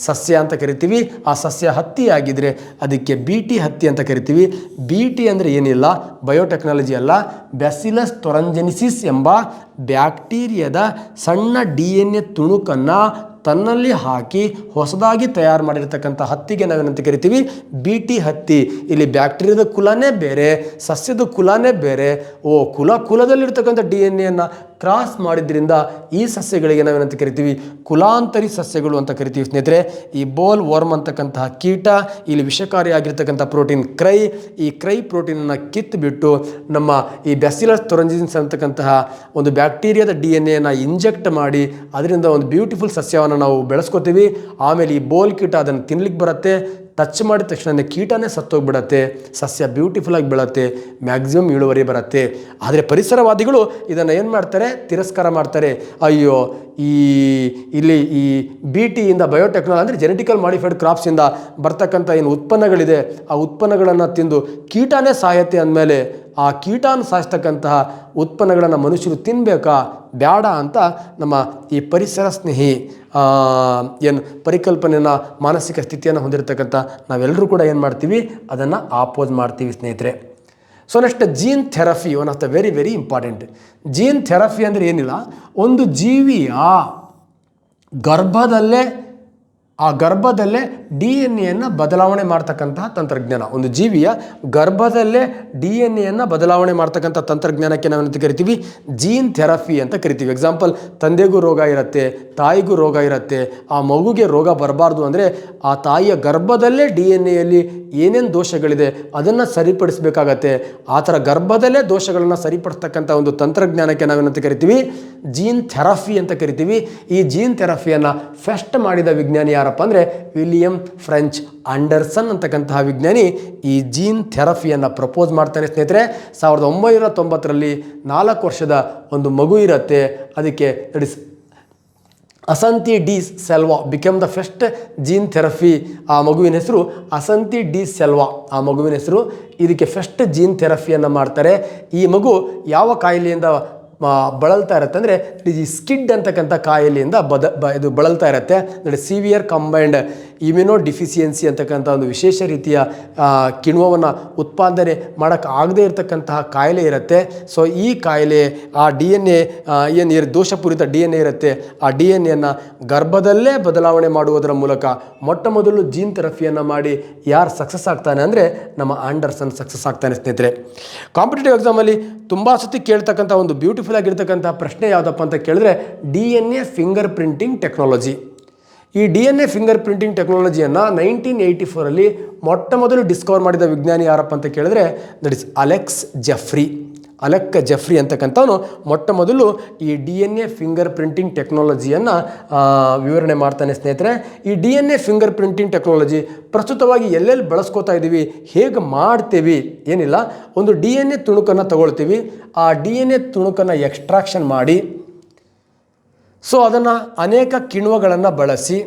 ಸಸ್ಯ ಅಂತ ಕರಿತೀವಿ. ಆ ಸಸ್ಯ ಹತ್ತಿ ಆಗಿದ್ರೆ ಅದಕ್ಕೆ BT ಹತ್ತಿ ಅಂತ ಕರಿತೀವಿ. BT ಅಂದರೆ ಏನಿಲ್ಲ, ಬಯೋಟೆಕ್ನಾಲಜಿ ಅಲ್ಲ, ಬ್ಯಾಸಿಲಸ್ ತೊರಂಜೆನಿಸಿಸ್ ಎಂಬ ಬ್ಯಾಕ್ಟೀರಿಯಾದ ಸಣ್ಣ DNA ತುಣುಕನ್ನು ತನ್ನಲ್ಲಿ ಹಾಕಿ ಹೊಸದಾಗಿ ತಯಾರು ಮಾಡಿರ್ತಕ್ಕಂಥ ಹತ್ತಿಗೆ ನಾವೇನಂತ ಕರಿತೀವಿ, BT ಹತ್ತಿ. ಇಲ್ಲಿ ಬ್ಯಾಕ್ಟೀರಿಯಾದ ಕುಲನೇ ಬೇರೆ, ಸಸ್ಯದ ಕುಲನೇ ಬೇರೆ. ಕುಲದಲ್ಲಿರ್ತಕ್ಕಂಥ DNA ಕ್ರಾಸ್ ಮಾಡಿದ್ರಿಂದ ಈ ಸಸ್ಯಗಳಿಗೆ ನಾವೇನಂತ ಕರಿತೀವಿ, ಕುಲಾಂತರಿ ಸಸ್ಯಗಳು ಅಂತ ಕರಿತೀವಿ ಸ್ನೇಹಿತರೆ. ಈ ಬೋಲ್ ವರ್ಮ್ ಅಂತಕ್ಕಂತಹ ಕೀಟ ಇಲ್ಲಿ ವಿಷಕಾರಿಯಾಗಿರ್ತಕ್ಕಂಥ ಪ್ರೋಟೀನ್ ಈ ಕ್ರೈ ಪ್ರೋಟೀನನ್ನು ಕಿತ್ತುಬಿಟ್ಟು ನಮ್ಮ ಈ ಬ್ಯಾಸಿಲಸ್ ತೊರಂಜಿನ್ಸ್ ಅಂತಕ್ಕಂತಹ ಒಂದು ಬ್ಯಾಕ್ಟೀರಿಯಾದ DNA ಇಂಜೆಕ್ಟ್ ಮಾಡಿ ಅದರಿಂದ ಒಂದು ಬ್ಯೂಟಿಫುಲ್ ಸಸ್ಯವನ್ನು ನಾವು ಬೆಳೆಸ್ಕೋತೀವಿ. ಆಮೇಲೆ ಈ ಬೋಲ್ ಕೀಟ ಅದನ್ನು ತಿನ್ಲಿಕ್ಕೆ ಬರುತ್ತೆ, ಟಚ್ ಮಾಡಿದ ತಕ್ಷಣ ಕೀಟನೇ ಸತ್ತೋಗ್ಬಿಡತ್ತೆ, ಸಸ್ಯ ಬ್ಯೂಟಿಫುಲ್ಲಾಗಿ ಬೆಳತ್ತೆ, ಮ್ಯಾಕ್ಸಿಮಮ್ ಇಳುವರಿ ಬರುತ್ತೆ. ಆದರೆ ಪರಿಸರವಾದಿಗಳು ಇದನ್ನು ಏನು ಮಾಡ್ತಾರೆ, ತಿರಸ್ಕಾರ ಮಾಡ್ತಾರೆ. ಅಯ್ಯೋ, ಇಲ್ಲಿ ಈ BTಯಿಂದ ಬಯೋಟೆಕ್ನಾಲಜಿ ಅಂದರೆ ಜೆನೆಟಿಕಲ್ ಮಾಡಿಫೈಡ್ ಕ್ರಾಪ್ಸಿಂದ ಬರ್ತಕ್ಕಂಥ ಏನು ಉತ್ಪನ್ನಗಳಿದೆ, ಆ ಉತ್ಪನ್ನಗಳನ್ನು ತಿಂದು ಕೀಟನೇ ಸಾಯತ್ತೆ ಅಂದಮೇಲೆ ಆ ಕೀಟಾನು ಸಾಯಿಸ್ತಕ್ಕಂತಹ ಉತ್ಪನ್ನಗಳನ್ನು ಮನುಷ್ಯರು ತಿನ್ನಬೇಕಾ, ಬೇಡ ಅಂತ ನಮ್ಮ ಈ ಪರಿಸರ ಸ್ನೇಹಿ ಏನು ಪರಿಕಲ್ಪನೆಯನ್ನು, ಮಾನಸಿಕ ಸ್ಥಿತಿಯನ್ನು ಹೊಂದಿರತಕ್ಕಂಥ ನಾವೆಲ್ಲರೂ ಕೂಡ ಏನು ಮಾಡ್ತೀವಿ, ಅದನ್ನು ಆಪೋಸ್ ಮಾಡ್ತೀವಿ ಸ್ನೇಹಿತರೆ. So next, gene therapy, one of the very very important. Gene therapy ಅಂದರೆ ಏನಿಲ್ಲ, ಒಂದು ಜೀವಿಯ ಗರ್ಭದಲ್ಲೇ DNA ಬದಲಾವಣೆ ಮಾಡ್ತಕ್ಕಂತಹ ತಂತ್ರಜ್ಞಾನ. ಒಂದು ಜೀವಿಯ ಗರ್ಭದಲ್ಲೇ DNA ಬದಲಾವಣೆ ಮಾಡ್ತಕ್ಕಂಥ ತಂತ್ರಜ್ಞಾನಕ್ಕೆ ನಾವೇನಂತ ಕರಿತೀವಿ, ಜೀನ್ ಥೆರಪಿ ಅಂತ ಕರಿತೀವಿ. ಎಕ್ಸಾಂಪಲ್, ತಂದೆಗೂ ರೋಗ ಇರುತ್ತೆ, ತಾಯಿಗೂ ರೋಗ ಇರುತ್ತೆ. ಆ ಮಗುಗೆ ರೋಗ ಬರಬಾರ್ದು ಅಂದರೆ ಆ ತಾಯಿಯ ಗರ್ಭದಲ್ಲೇ DNAಯಲ್ಲಿ ಏನೇನು ದೋಷಗಳಿದೆ ಅದನ್ನು ಸರಿಪಡಿಸಬೇಕಾಗತ್ತೆ. ಆ ಥರ ಗರ್ಭದಲ್ಲೇ ದೋಷಗಳನ್ನು ಸರಿಪಡಿಸ್ತಕ್ಕಂಥ ಒಂದು ತಂತ್ರಜ್ಞಾನಕ್ಕೆ ನಾವೇನಂತ ಕರಿತೀವಿ, ಜೀನ್ ಥೆರಪಿ ಅಂತ ಕರಿತೀವಿ. ಈ ಜೀನ್ ಥೆರಪಿಯನ್ನು ಫಸ್ಟ್ ಮಾಡಿದ ವಿಜ್ಞಾನಿ ಯಾರಪ್ಪ ಅಂದರೆ ವಿಲಿಯಂ ಫ್ರೆಂಚ್ ಆಂಡರ್ಸನ್ ಅಂತಕ್ಕಂತಹ ವಿಜ್ಞಾನಿ ಈ ಜೀನ್ ಥೆರಪಿಯನ್ನು ಪ್ರಪೋಸ್ ಮಾಡ್ತಾನೆ ಸ್ನೇಹಿತರೆ. 1990ರಲ್ಲಿ 4 ವರ್ಷದ ಒಂದು ಮಗು ಇರುತ್ತೆ, ಅದಕ್ಕೆ Ashanti De Silva become the first gene therapy. ಆ ಮಗುವಿನ ಹೆಸರು ಅಸಂತಿ ಡಿ ಸೆಲ್ವಾ, ಆ ಮಗುವಿನ ಹೆಸರು. ಇದಕ್ಕೆ ಫಸ್ಟ್ ಜೀನ್ ಥೆರಪಿಯನ್ನು ಮಾಡ್ತಾರೆ. ಈ ಮಗು ಯಾವ ಕಾಯಿಲೆಯಿಂದ ಬಳಲ್ತಾ ಇರುತ್ತೆ ಅಂದರೆ ಈ ಸ್ಕಿಡ್ ಅಂತಕ್ಕಂಥ ಕಾಯಿಲೆಯಿಂದ ಇದು ಬಳಲ್ತಾ ಇರುತ್ತೆ. ಅಂದರೆ ಸಿವಿಯರ್ ಕಂಬೈಂಡ್ ಇಮ್ಯುನೋ ಡಿಫಿಷಿಯನ್ಸಿ ಅಂತಕ್ಕಂಥ ಒಂದು ವಿಶೇಷ ರೀತಿಯ ಕಿಣ್ವವನ್ನು ಉತ್ಪಾದನೆ ಮಾಡೋಕ್ಕೆ ಆಗದೇ ಇರತಕ್ಕಂತಹ ಕಾಯಿಲೆ ಇರುತ್ತೆ. ಸೊ ಈ ಕಾಯಿಲೆ ಆ DNA ಏನು ದೋಷಪೂರಿತ DNA ಇರುತ್ತೆ, ಆ DNA ಗರ್ಭದಲ್ಲೇ ಬದಲಾವಣೆ ಮಾಡುವುದರ ಮೂಲಕ ಮೊಟ್ಟ ಮೊದಲು ಜೀನ್ ಥೆರಪಿಯನ್ನು ಮಾಡಿ ಯಾರು ಸಕ್ಸಸ್ ಆಗ್ತಾನೆ ಅಂದರೆ ನಮ್ಮ ಆಂಡರ್ಸನ್ ಸಕ್ಸಸ್ ಆಗ್ತಾನೆ ಸ್ನೇಹಿತರೆ. ಕಾಂಪಿಟೇಟಿವ್ ಎಕ್ಸಾಮಲ್ಲಿ ತುಂಬ ಸತಿ ಕೇಳ್ತಕ್ಕಂಥ ಒಂದು ಬ್ಯೂಟಿಫುಲ್ ಆಗಿರ್ತಕ್ಕಂಥ ಪ್ರಶ್ನೆ ಯಾವುದಪ್ಪ ಅಂತ ಕೇಳಿದ್ರೆ DNA ಫಿಂಗರ್ ಪ್ರಿಂಟಿಂಗ್ ಟೆಕ್ನಾಲಜಿ. ಈ DNA ಫಿಂಗರ್ ಪ್ರಿಂಟಿಂಗ್ ಟೆಕ್ನಾಲಜಿಯನ್ನು 1984ರಲ್ಲಿ ಮೊಟ್ಟ ಮೊದಲು ಡಿಸ್ಕವರ್ ಮಾಡಿದ ವಿಜ್ಞಾನಿ ಯಾರಪ್ಪ ಅಂತ ಕೇಳಿದ್ರೆ that is Alex Jeffrey. Alec Jeffrey ಅಂತಕ್ಕಂಥವನು ಮೊಟ್ಟ ಮೊದಲು ಈ DNA ಫಿಂಗರ್ ಪ್ರಿಂಟಿಂಗ್ ಟೆಕ್ನಾಲಜಿಯನ್ನು ವಿವರಣೆ ಮಾಡ್ತಾನೆ ಸ್ನೇಹಿತರೆ. ಈ DNA ಫಿಂಗರ್ ಪ್ರಿಂಟಿಂಗ್ ಟೆಕ್ನಾಲಜಿ ಪ್ರಸ್ತುತವಾಗಿ ಎಲ್ಲೆಲ್ಲಿ ಬಳಸ್ಕೋತಾ ಇದ್ದೀವಿ, ಹೇಗೆ ಮಾಡ್ತೀವಿ ಏನಿಲ್ಲ, ಒಂದು DNA ತುಣುಕನ್ನು ತಗೊಳ್ತೀವಿ, ಆ DNA ತುಣುಕನ್ನು ಎಕ್ಸ್ಟ್ರಾಕ್ಷನ್ ಮಾಡಿ ಸೊ ಅದನ್ನು ಅನೇಕ ಕಿಣ್ವಗಳನ್ನು ಬಳಸಿ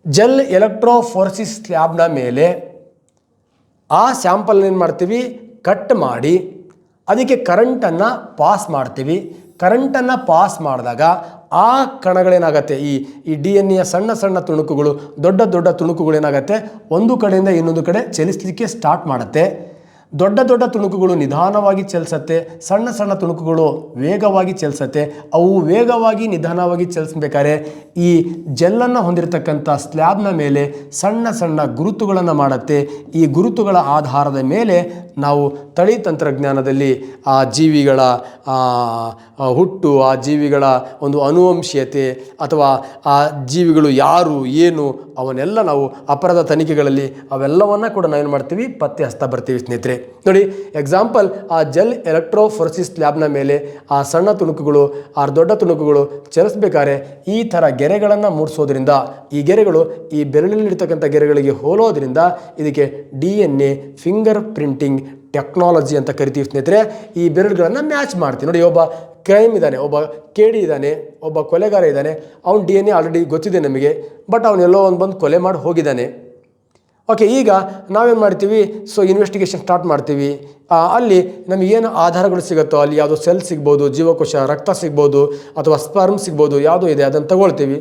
ಜೆಲ್ ಎಲೆಕ್ಟ್ರೋಫೋರೆಸಿಸ್ ಸ್ಲ್ಯಾಬ್ನ ಮೇಲೆ ಆ ಸ್ಯಾಂಪಲ್ನ ಏನು ಮಾಡ್ತೀವಿ, ಕಟ್ ಮಾಡಿ ಅದಕ್ಕೆ ಕರೆಂಟನ್ನು ಪಾಸ್ ಮಾಡ್ತೀವಿ. ಕರೆಂಟನ್ನು ಪಾಸ್ ಮಾಡಿದಾಗ ಆ ಕಣಗಳೇನಾಗತ್ತೆ, ಈ DNA ಸಣ್ಣ ಸಣ್ಣ ತುಣುಕುಗಳು, ದೊಡ್ಡ ದೊಡ್ಡ ತುಣುಕುಗಳೇನಾಗತ್ತೆ, ಒಂದು ಕಡೆಯಿಂದ ಇನ್ನೊಂದು ಕಡೆ ಚಲಿಸಲಿಕ್ಕೆ ಸ್ಟಾರ್ಟ್ ಮಾಡುತ್ತೆ. ದೊಡ್ಡ ದೊಡ್ಡ ತುಣುಕುಗಳು ನಿಧಾನವಾಗಿ ಚಲಿಸತ್ತೆ, ಸಣ್ಣ ಸಣ್ಣ ತುಣುಕುಗಳು ವೇಗವಾಗಿ ಚಲಿಸತ್ತೆ. ಅವು ವೇಗವಾಗಿ ನಿಧಾನವಾಗಿ ಚಲಿಸಬೇಕಾದ್ರೆ ಈ ಜೆಲ್ಲನ್ನು ಹೊಂದಿರತಕ್ಕಂಥ ಸ್ಲ್ಯಾಬ್ನ ಮೇಲೆ ಸಣ್ಣ ಸಣ್ಣ ಗುರುತುಗಳನ್ನು ಮಾಡುತ್ತೆ. ಈ ಗುರುತುಗಳ ಆಧಾರದ ಮೇಲೆ ನಾವು ತಳಿ ತಂತ್ರಜ್ಞಾನದಲ್ಲಿ ಆ ಜೀವಿಗಳ ಹುಟ್ಟು, ಆ ಜೀವಿಗಳ ಒಂದು ಅನುವಂಶೀಯತೆ ಅಥವಾ ಆ ಜೀವಿಗಳು ಯಾರು ಏನು ಅವನ್ನೆಲ್ಲ ನಾವು ಅಪರಾಧ ತನಿಖೆಗಳಲ್ಲಿ ಅವೆಲ್ಲವನ್ನ ಕೂಡ ನಾವೇನು ಮಾಡ್ತೀವಿ, ಪತ್ತೆ ಹಚ್ತಾ ಬರ್ತೀವಿ ಸ್ನೇಹಿತರೆ. ನೋಡಿ ಎಕ್ಸಾಂಪಲ್, ಆ ಜೆಲ್ ಎಲೆಕ್ಟ್ರೋಫೋರೆಸಿಸ್ ಲ್ಯಾಬ್ನ ಮೇಲೆ ಆ ಸಣ್ಣ ತುಣುಕುಗಳು, ಆ ದೊಡ್ಡ ತುಣುಕುಗಳು ಚಲಿಸಬೇಕಾದ್ರೆ ಈ ಥರ ಗೆರೆಗಳನ್ನು ಮೂಡಿಸೋದ್ರಿಂದ, ಈ ಗೆರೆಗಳು ಈ ಬೆರಳಿನಲ್ಲಿರ್ತಕ್ಕಂಥ ಗೆರೆಗಳಿಗೆ ಹೋಲೋದ್ರಿಂದ ಇದಕ್ಕೆ DNA ಫಿಂಗರ್ ಪ್ರಿಂಟಿಂಗ್ ಟೆಕ್ನಾಲಜಿ ಅಂತ ಕರಿತೀವಿ ಸ್ನೇಹಿತರೆ. ಈ ಬೆರಳುಗಳನ್ನು ಮ್ಯಾಚ್ ಮಾಡ್ತೀವಿ. ನೋಡಿ, ಒಬ್ಬ ಕ್ರೈಮ್ ಇದ್ದಾನೆ, ಒಬ್ಬ ಕೇಡಿ ಇದ್ದಾನೆ, ಒಬ್ಬ ಕೊಲೆಗಾರ ಇದ್ದಾನೆ, ಅವ್ನ DNA ಆಲ್ರೆಡಿ ಗೊತ್ತಿದೆ ನಮಗೆ, ಬಟ್ ಅವನೆಲ್ಲೋ ಒಂದು ಬಂದು ಕೊಲೆ ಮಾಡಿ ಹೋಗಿದ್ದಾನೆ. ಓಕೆ, ಈಗ ನಾವೇನು ಮಾಡ್ತೀವಿ, ಸೊ ಇನ್ವೆಸ್ಟಿಗೇಷನ್ ಸ್ಟಾರ್ಟ್ ಮಾಡ್ತೀವಿ. ಅಲ್ಲಿ ನಮಗೇನು ಆಧಾರಗಳು ಸಿಗುತ್ತೋ, ಅಲ್ಲಿ ಯಾವುದೋ ಸೆಲ್ ಸಿಗ್ಬೋದು, ಜೀವಕೋಶ, ರಕ್ತ ಸಿಗ್ಬೋದು, ಅಥವಾ ಸ್ಪರ್ಮ್ ಸಿಗ್ಬೋದು, ಯಾವುದೋ ಇದೆ ಅದನ್ನು ತಗೊಳ್ತೀವಿ.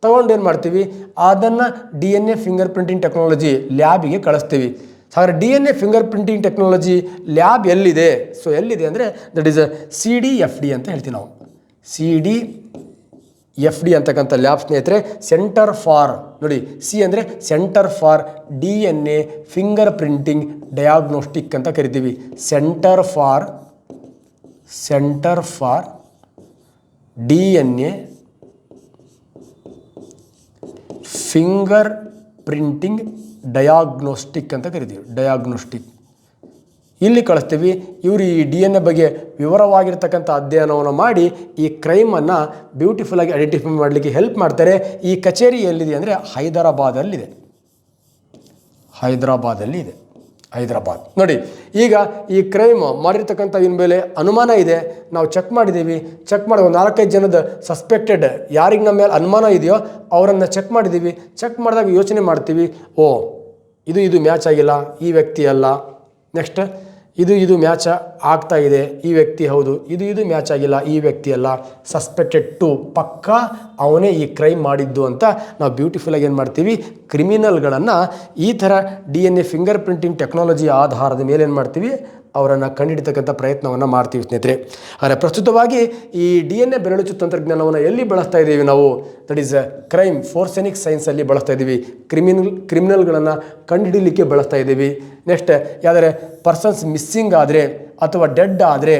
ತಗೊಂಡು ಏನು ಮಾಡ್ತೀವಿ, ಅದನ್ನು DNA ಫಿಂಗರ್ ಪ್ರಿಂಟಿಂಗ್ ಟೆಕ್ನಾಲಜಿ ಲ್ಯಾಬಿಗೆ ಕಳಿಸ್ತೀವಿ. ಹಾಗಾದರೆ DNA fingerprinting technology lab ಎಲ್ಲಿದೆ? ಸೊ ಎಲ್ಲಿದೆ ಅಂದರೆ ದಟ್ ಈಸ್ CDFD ಅಂತ ಹೇಳ್ತೀವಿ ನಾವು. CDFD ಅಂತಕ್ಕಂಥ ಲ್ಯಾಬ್ ಸ್ನೇಹಿತರೆ, ಸೆಂಟರ್ ಫಾರ್, ನೋಡಿ ಸಿ ಅಂದರೆ centre for DNA finger printing diagnostic ಅಂತ ಕರಿತೀವಿ. Centre for DNA finger printing diagnostic ಅಂತ ಕರಿತೀವಿ. ಡಯಾಗ್ನೋಸ್ಟಿಕ್ ಇಲ್ಲಿ ಕಳಿಸ್ತೀವಿ. ಇವರು ಈ DNA ಬಗ್ಗೆ ವಿವರವಾಗಿರ್ತಕ್ಕಂಥ ಅಧ್ಯಯನವನ್ನು ಮಾಡಿ ಈ ಕ್ರೈಮನ್ನು ಬ್ಯೂಟಿಫುಲ್ಲಾಗಿ ಐಡೆಂಟಿಫೈ ಮಾಡಲಿಕ್ಕೆ ಹೆಲ್ಪ್ ಮಾಡ್ತಾರೆ. ಈ ಕಚೇರಿ ಎಲ್ಲಿದೆ ಅಂದರೆ ಹೈದರಾಬಾದಲ್ಲಿ ಇದೆ. ನೋಡಿ, ಈಗ ಈ ಕ್ರೈಮ್ ಮಾಡಿರ್ತಕ್ಕಂಥ ಇನ್ ಮೇಲೆ ಅನುಮಾನ ಇದೆ, ನಾವು ಚೆಕ್ ಮಾಡಿದ್ದೀವಿ. ಚೆಕ್ ಮಾಡಿ ಒಂದು 4-5 ಜನದ ಸಸ್ಪೆಕ್ಟೆಡ್ ಯಾರಿಗೆ ನಮ್ಮ ಮೇಲೆ ಅನುಮಾನ ಇದೆಯೋ ಅವರನ್ನು ಚೆಕ್ ಮಾಡಿದ್ದೀವಿ. ಚೆಕ್ ಮಾಡಿದಾಗ ಯೋಚನೆ ಮಾಡ್ತೀವಿ, ಓ ಇದು ಮ್ಯಾಚ್ ಆಗಿಲ್ಲ, ಈ ವ್ಯಕ್ತಿ ಅಲ್ಲ. ನೆಕ್ಸ್ಟ್ ಇದು ಮ್ಯಾಚ್ ಆಗ್ತಾ ಇದೆ, ಈ ವ್ಯಕ್ತಿ ಹೌದು. ಇದು ಮ್ಯಾಚ್ ಆಗಿಲ್ಲ, ಈ ವ್ಯಕ್ತಿ ಅಲ್ಲ. ಸಸ್ಪೆಕ್ಟೆಡ್ ಟು, ಪಕ್ಕ ಅವನೇ ಈ ಕ್ರೈಮ್ ಮಾಡಿದ್ದು ಅಂತ ನಾವು ಬ್ಯೂಟಿಫುಲ್ಲಾಗಿ ಏನು ಮಾಡ್ತೀವಿ, ಕ್ರಿಮಿನಲ್ಗಳನ್ನು ಈ ಥರ DNA ಫಿಂಗರ್ ಪ್ರಿಂಟಿಂಗ್ ಟೆಕ್ನಾಲಜಿ ಆಧಾರದ ಮೇಲೆ ಏನು ಮಾಡ್ತೀವಿ, ಅವರನ್ನು ಕಂಡುಹಿಡಿತಕ್ಕಂಥ ಪ್ರಯತ್ನವನ್ನು ಮಾಡ್ತೀವಿ ಸ್ನೇಹಿತರೆ. ಆದರೆ ಪ್ರಸ್ತುತವಾಗಿ ಈ DNA ಬೆರಳುಚು ತಂತ್ರಜ್ಞಾನವನ್ನು ಎಲ್ಲಿ ಬಳಸ್ತಾ ಇದ್ದೀವಿ ನಾವು? ದಟ್ ಈಸ್ ಕ್ರೈಮ್ ಫೋರ್ಸೆನಿಕ್ ಸೈನ್ಸಲ್ಲಿ ಬಳಸ್ತಾ ಇದ್ದೀವಿ. ಕ್ರಿಮಿನಲ್ಗಳನ್ನು ಕಂಡುಹಿಡಲಿಕ್ಕೆ ಬಳಸ್ತಾ ಇದ್ದೀವಿ. ನೆಕ್ಸ್ಟ್ ಯಾವ್ದಾರೆ ಪರ್ಸನ್ಸ್ ಮಿಸ್ಸಿಂಗ್ ಆದರೆ ಅಥವಾ ಡೆಡ್ ಆದರೆ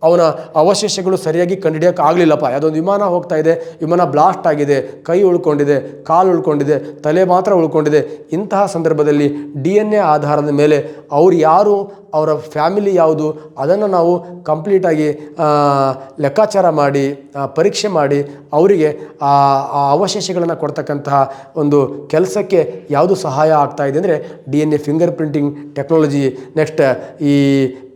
ಅವನ ಅವಶೇಷಗಳು ಸರಿಯಾಗಿ ಕಂಡುಹಿಡಿಯೋಕೆ ಆಗಲಿಲ್ಲಪ್ಪ, ಯಾವುದೊಂದು ವಿಮಾನ ಹೋಗ್ತಾ ಇದೆ, ವಿಮಾನ ಬ್ಲಾಸ್ಟ್ ಆಗಿದೆ, ಕೈ ಉಳ್ಕೊಂಡಿದೆ, ಕಾಲು ಉಳ್ಕೊಂಡಿದೆ, ತಲೆ ಮಾತ್ರ ಉಳ್ಕೊಂಡಿದೆ. ಇಂತಹ ಸಂದರ್ಭದಲ್ಲಿ DNA ಆಧಾರದ ಮೇಲೆ ಅವ್ರು ಯಾರು, ಅವರ ಫ್ಯಾಮಿಲಿ ಯಾವುದು, ಅದನ್ನು ನಾವು ಕಂಪ್ಲೀಟಾಗಿ ಲೆಕ್ಕಾಚಾರ ಮಾಡಿ ಪರೀಕ್ಷೆ ಮಾಡಿ ಅವರಿಗೆ ಆ ಅವಶೇಷಗಳನ್ನು ಕೊಡ್ತಕ್ಕಂತಹ ಒಂದು ಕೆಲಸಕ್ಕೆ ಯಾವುದು ಸಹಾಯ ಆಗ್ತಾ ಇದೆ ಅಂದರೆ DNA fingerprinting technology. Next ಈ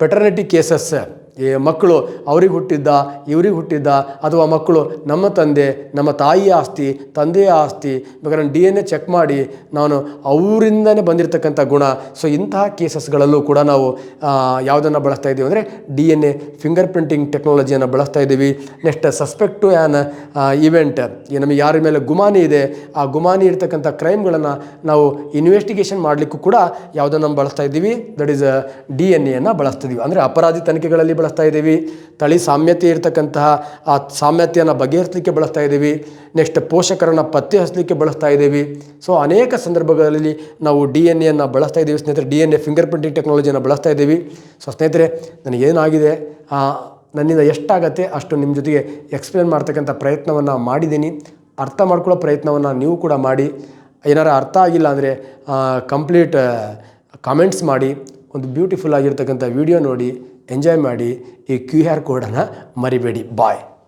ಪೆಟರ್ನಿಟಿ ಕೇಸಸ್, ಈ ಮಕ್ಕಳು ಅವ್ರಿಗೆ ಹುಟ್ಟಿದ್ದ ಇವ್ರಿಗೆ ಹುಟ್ಟಿದ್ದ, ಅಥವಾ ಮಕ್ಕಳು ನಮ್ಮ ತಂದೆ ನಮ್ಮ ತಾಯಿಯ ಆಸ್ತಿ ತಂದೆಯ ಆಸ್ತಿ, ಬೇಕಾದ್ರೆ DNA ಚೆಕ್ ಮಾಡಿ ನಾನು ಅವರಿಂದನೇ ಬಂದಿರತಕ್ಕಂಥ ಗುಣ. ಸೊ ಇಂತಹ ಕೇಸಸ್ಗಳಲ್ಲೂ ಕೂಡ ನಾವು ಯಾವುದನ್ನು ಬಳಸ್ತಾ ಇದ್ದೀವಿ ಅಂದರೆ DNA ಫಿಂಗರ್ ಪ್ರಿಂಟಿಂಗ್ ಟೆಕ್ನಾಲಜಿಯನ್ನು ಬಳಸ್ತಾ ಇದ್ದೀವಿ. Next suspect to an event, ನಮಗೆ ಯಾರ ಮೇಲೆ ಗುಮಾನಿ ಇದೆ, ಆ ಗುಮಾನಿ ಇರ್ತಕ್ಕಂಥ ಕ್ರೈಮ್ಗಳನ್ನು ನಾವು ಇನ್ವೆಸ್ಟಿಗೇಷನ್ ಮಾಡಲಿಕ್ಕೂ ಕೂಡ ಯಾವುದನ್ನು ಬಳಸ್ತಾ ಇದ್ದೀವಿ, ದಟ್ ಈಸ್ DNA ಬಳಸ್ತಾ ಇದ್ದೀವಿ. ಅಂದರೆ ಅಪರಾಧಿ ತನಿಖೆಗಳಲ್ಲಿ ಬಳಸ್ತಾ ಇದ್ದೀವಿ. ತಳಿ ಸಾಮ್ಯತೆ ಇರತಕ್ಕಂತಹ ಆ ಸಾಮ್ಯತೆಯನ್ನು ಬಗೆಹರಿಸಲಿಕ್ಕೆ ಬಳಸ್ತಾ ಇದ್ದೀವಿ. ನೆಕ್ಸ್ಟ್ ಪೋಷಕರನ್ನು ಪತ್ತೆ ಹಚ್ಚಲಿಕ್ಕೆ ಬಳಸ್ತಾ ಇದ್ದೀವಿ. ಸೊ ಅನೇಕ ಸಂದರ್ಭಗಳಲ್ಲಿ ನಾವು DNA ಬಳಸ್ತಾ ಇದ್ದೀವಿ ಸ್ನೇಹಿತರೆ. DNA ಫಿಂಗರ್ ಪ್ರಿಂಟಿಂಗ್ ಟೆಕ್ನಾಲಜಿಯನ್ನು ಬಳಸ್ತಾ ಇದ್ದೀವಿ. ಸೊ ಸ್ನೇಹಿತರೆ, ನನಗೇನಾಗಿದೆ, ನನ್ನಿಂದ ಎಷ್ಟಾಗತ್ತೆ ಅಷ್ಟು ನಿಮ್ಮ ಜೊತೆಗೆ ಎಕ್ಸ್ಪ್ಲೇನ್ ಮಾಡ್ತಕ್ಕಂಥ ಪ್ರಯತ್ನವನ್ನು ಮಾಡಿದ್ದೀನಿ. ಅರ್ಥ ಮಾಡ್ಕೊಳ್ಳೋ ಪ್ರಯತ್ನವನ್ನು ನೀವು ಕೂಡ ಮಾಡಿ. ಏನಾರು ಅರ್ಥ ಆಗಿಲ್ಲ ಅಂದರೆ ಕಂಪ್ಲೀಟ್ ಕಾಮೆಂಟ್ಸ್ ಮಾಡಿ, ಒಂದು ಬ್ಯೂಟಿಫುಲ್ ಆಗಿರ್ತಕ್ಕಂಥ ವಿಡಿಯೋ ನೋಡಿ ಎಂಜಾಯ್ ಮಾಡಿ. ಈ QR ಕೋಡನ್ನು ಮರಿಬೇಡಿ. ಬಾಯ್.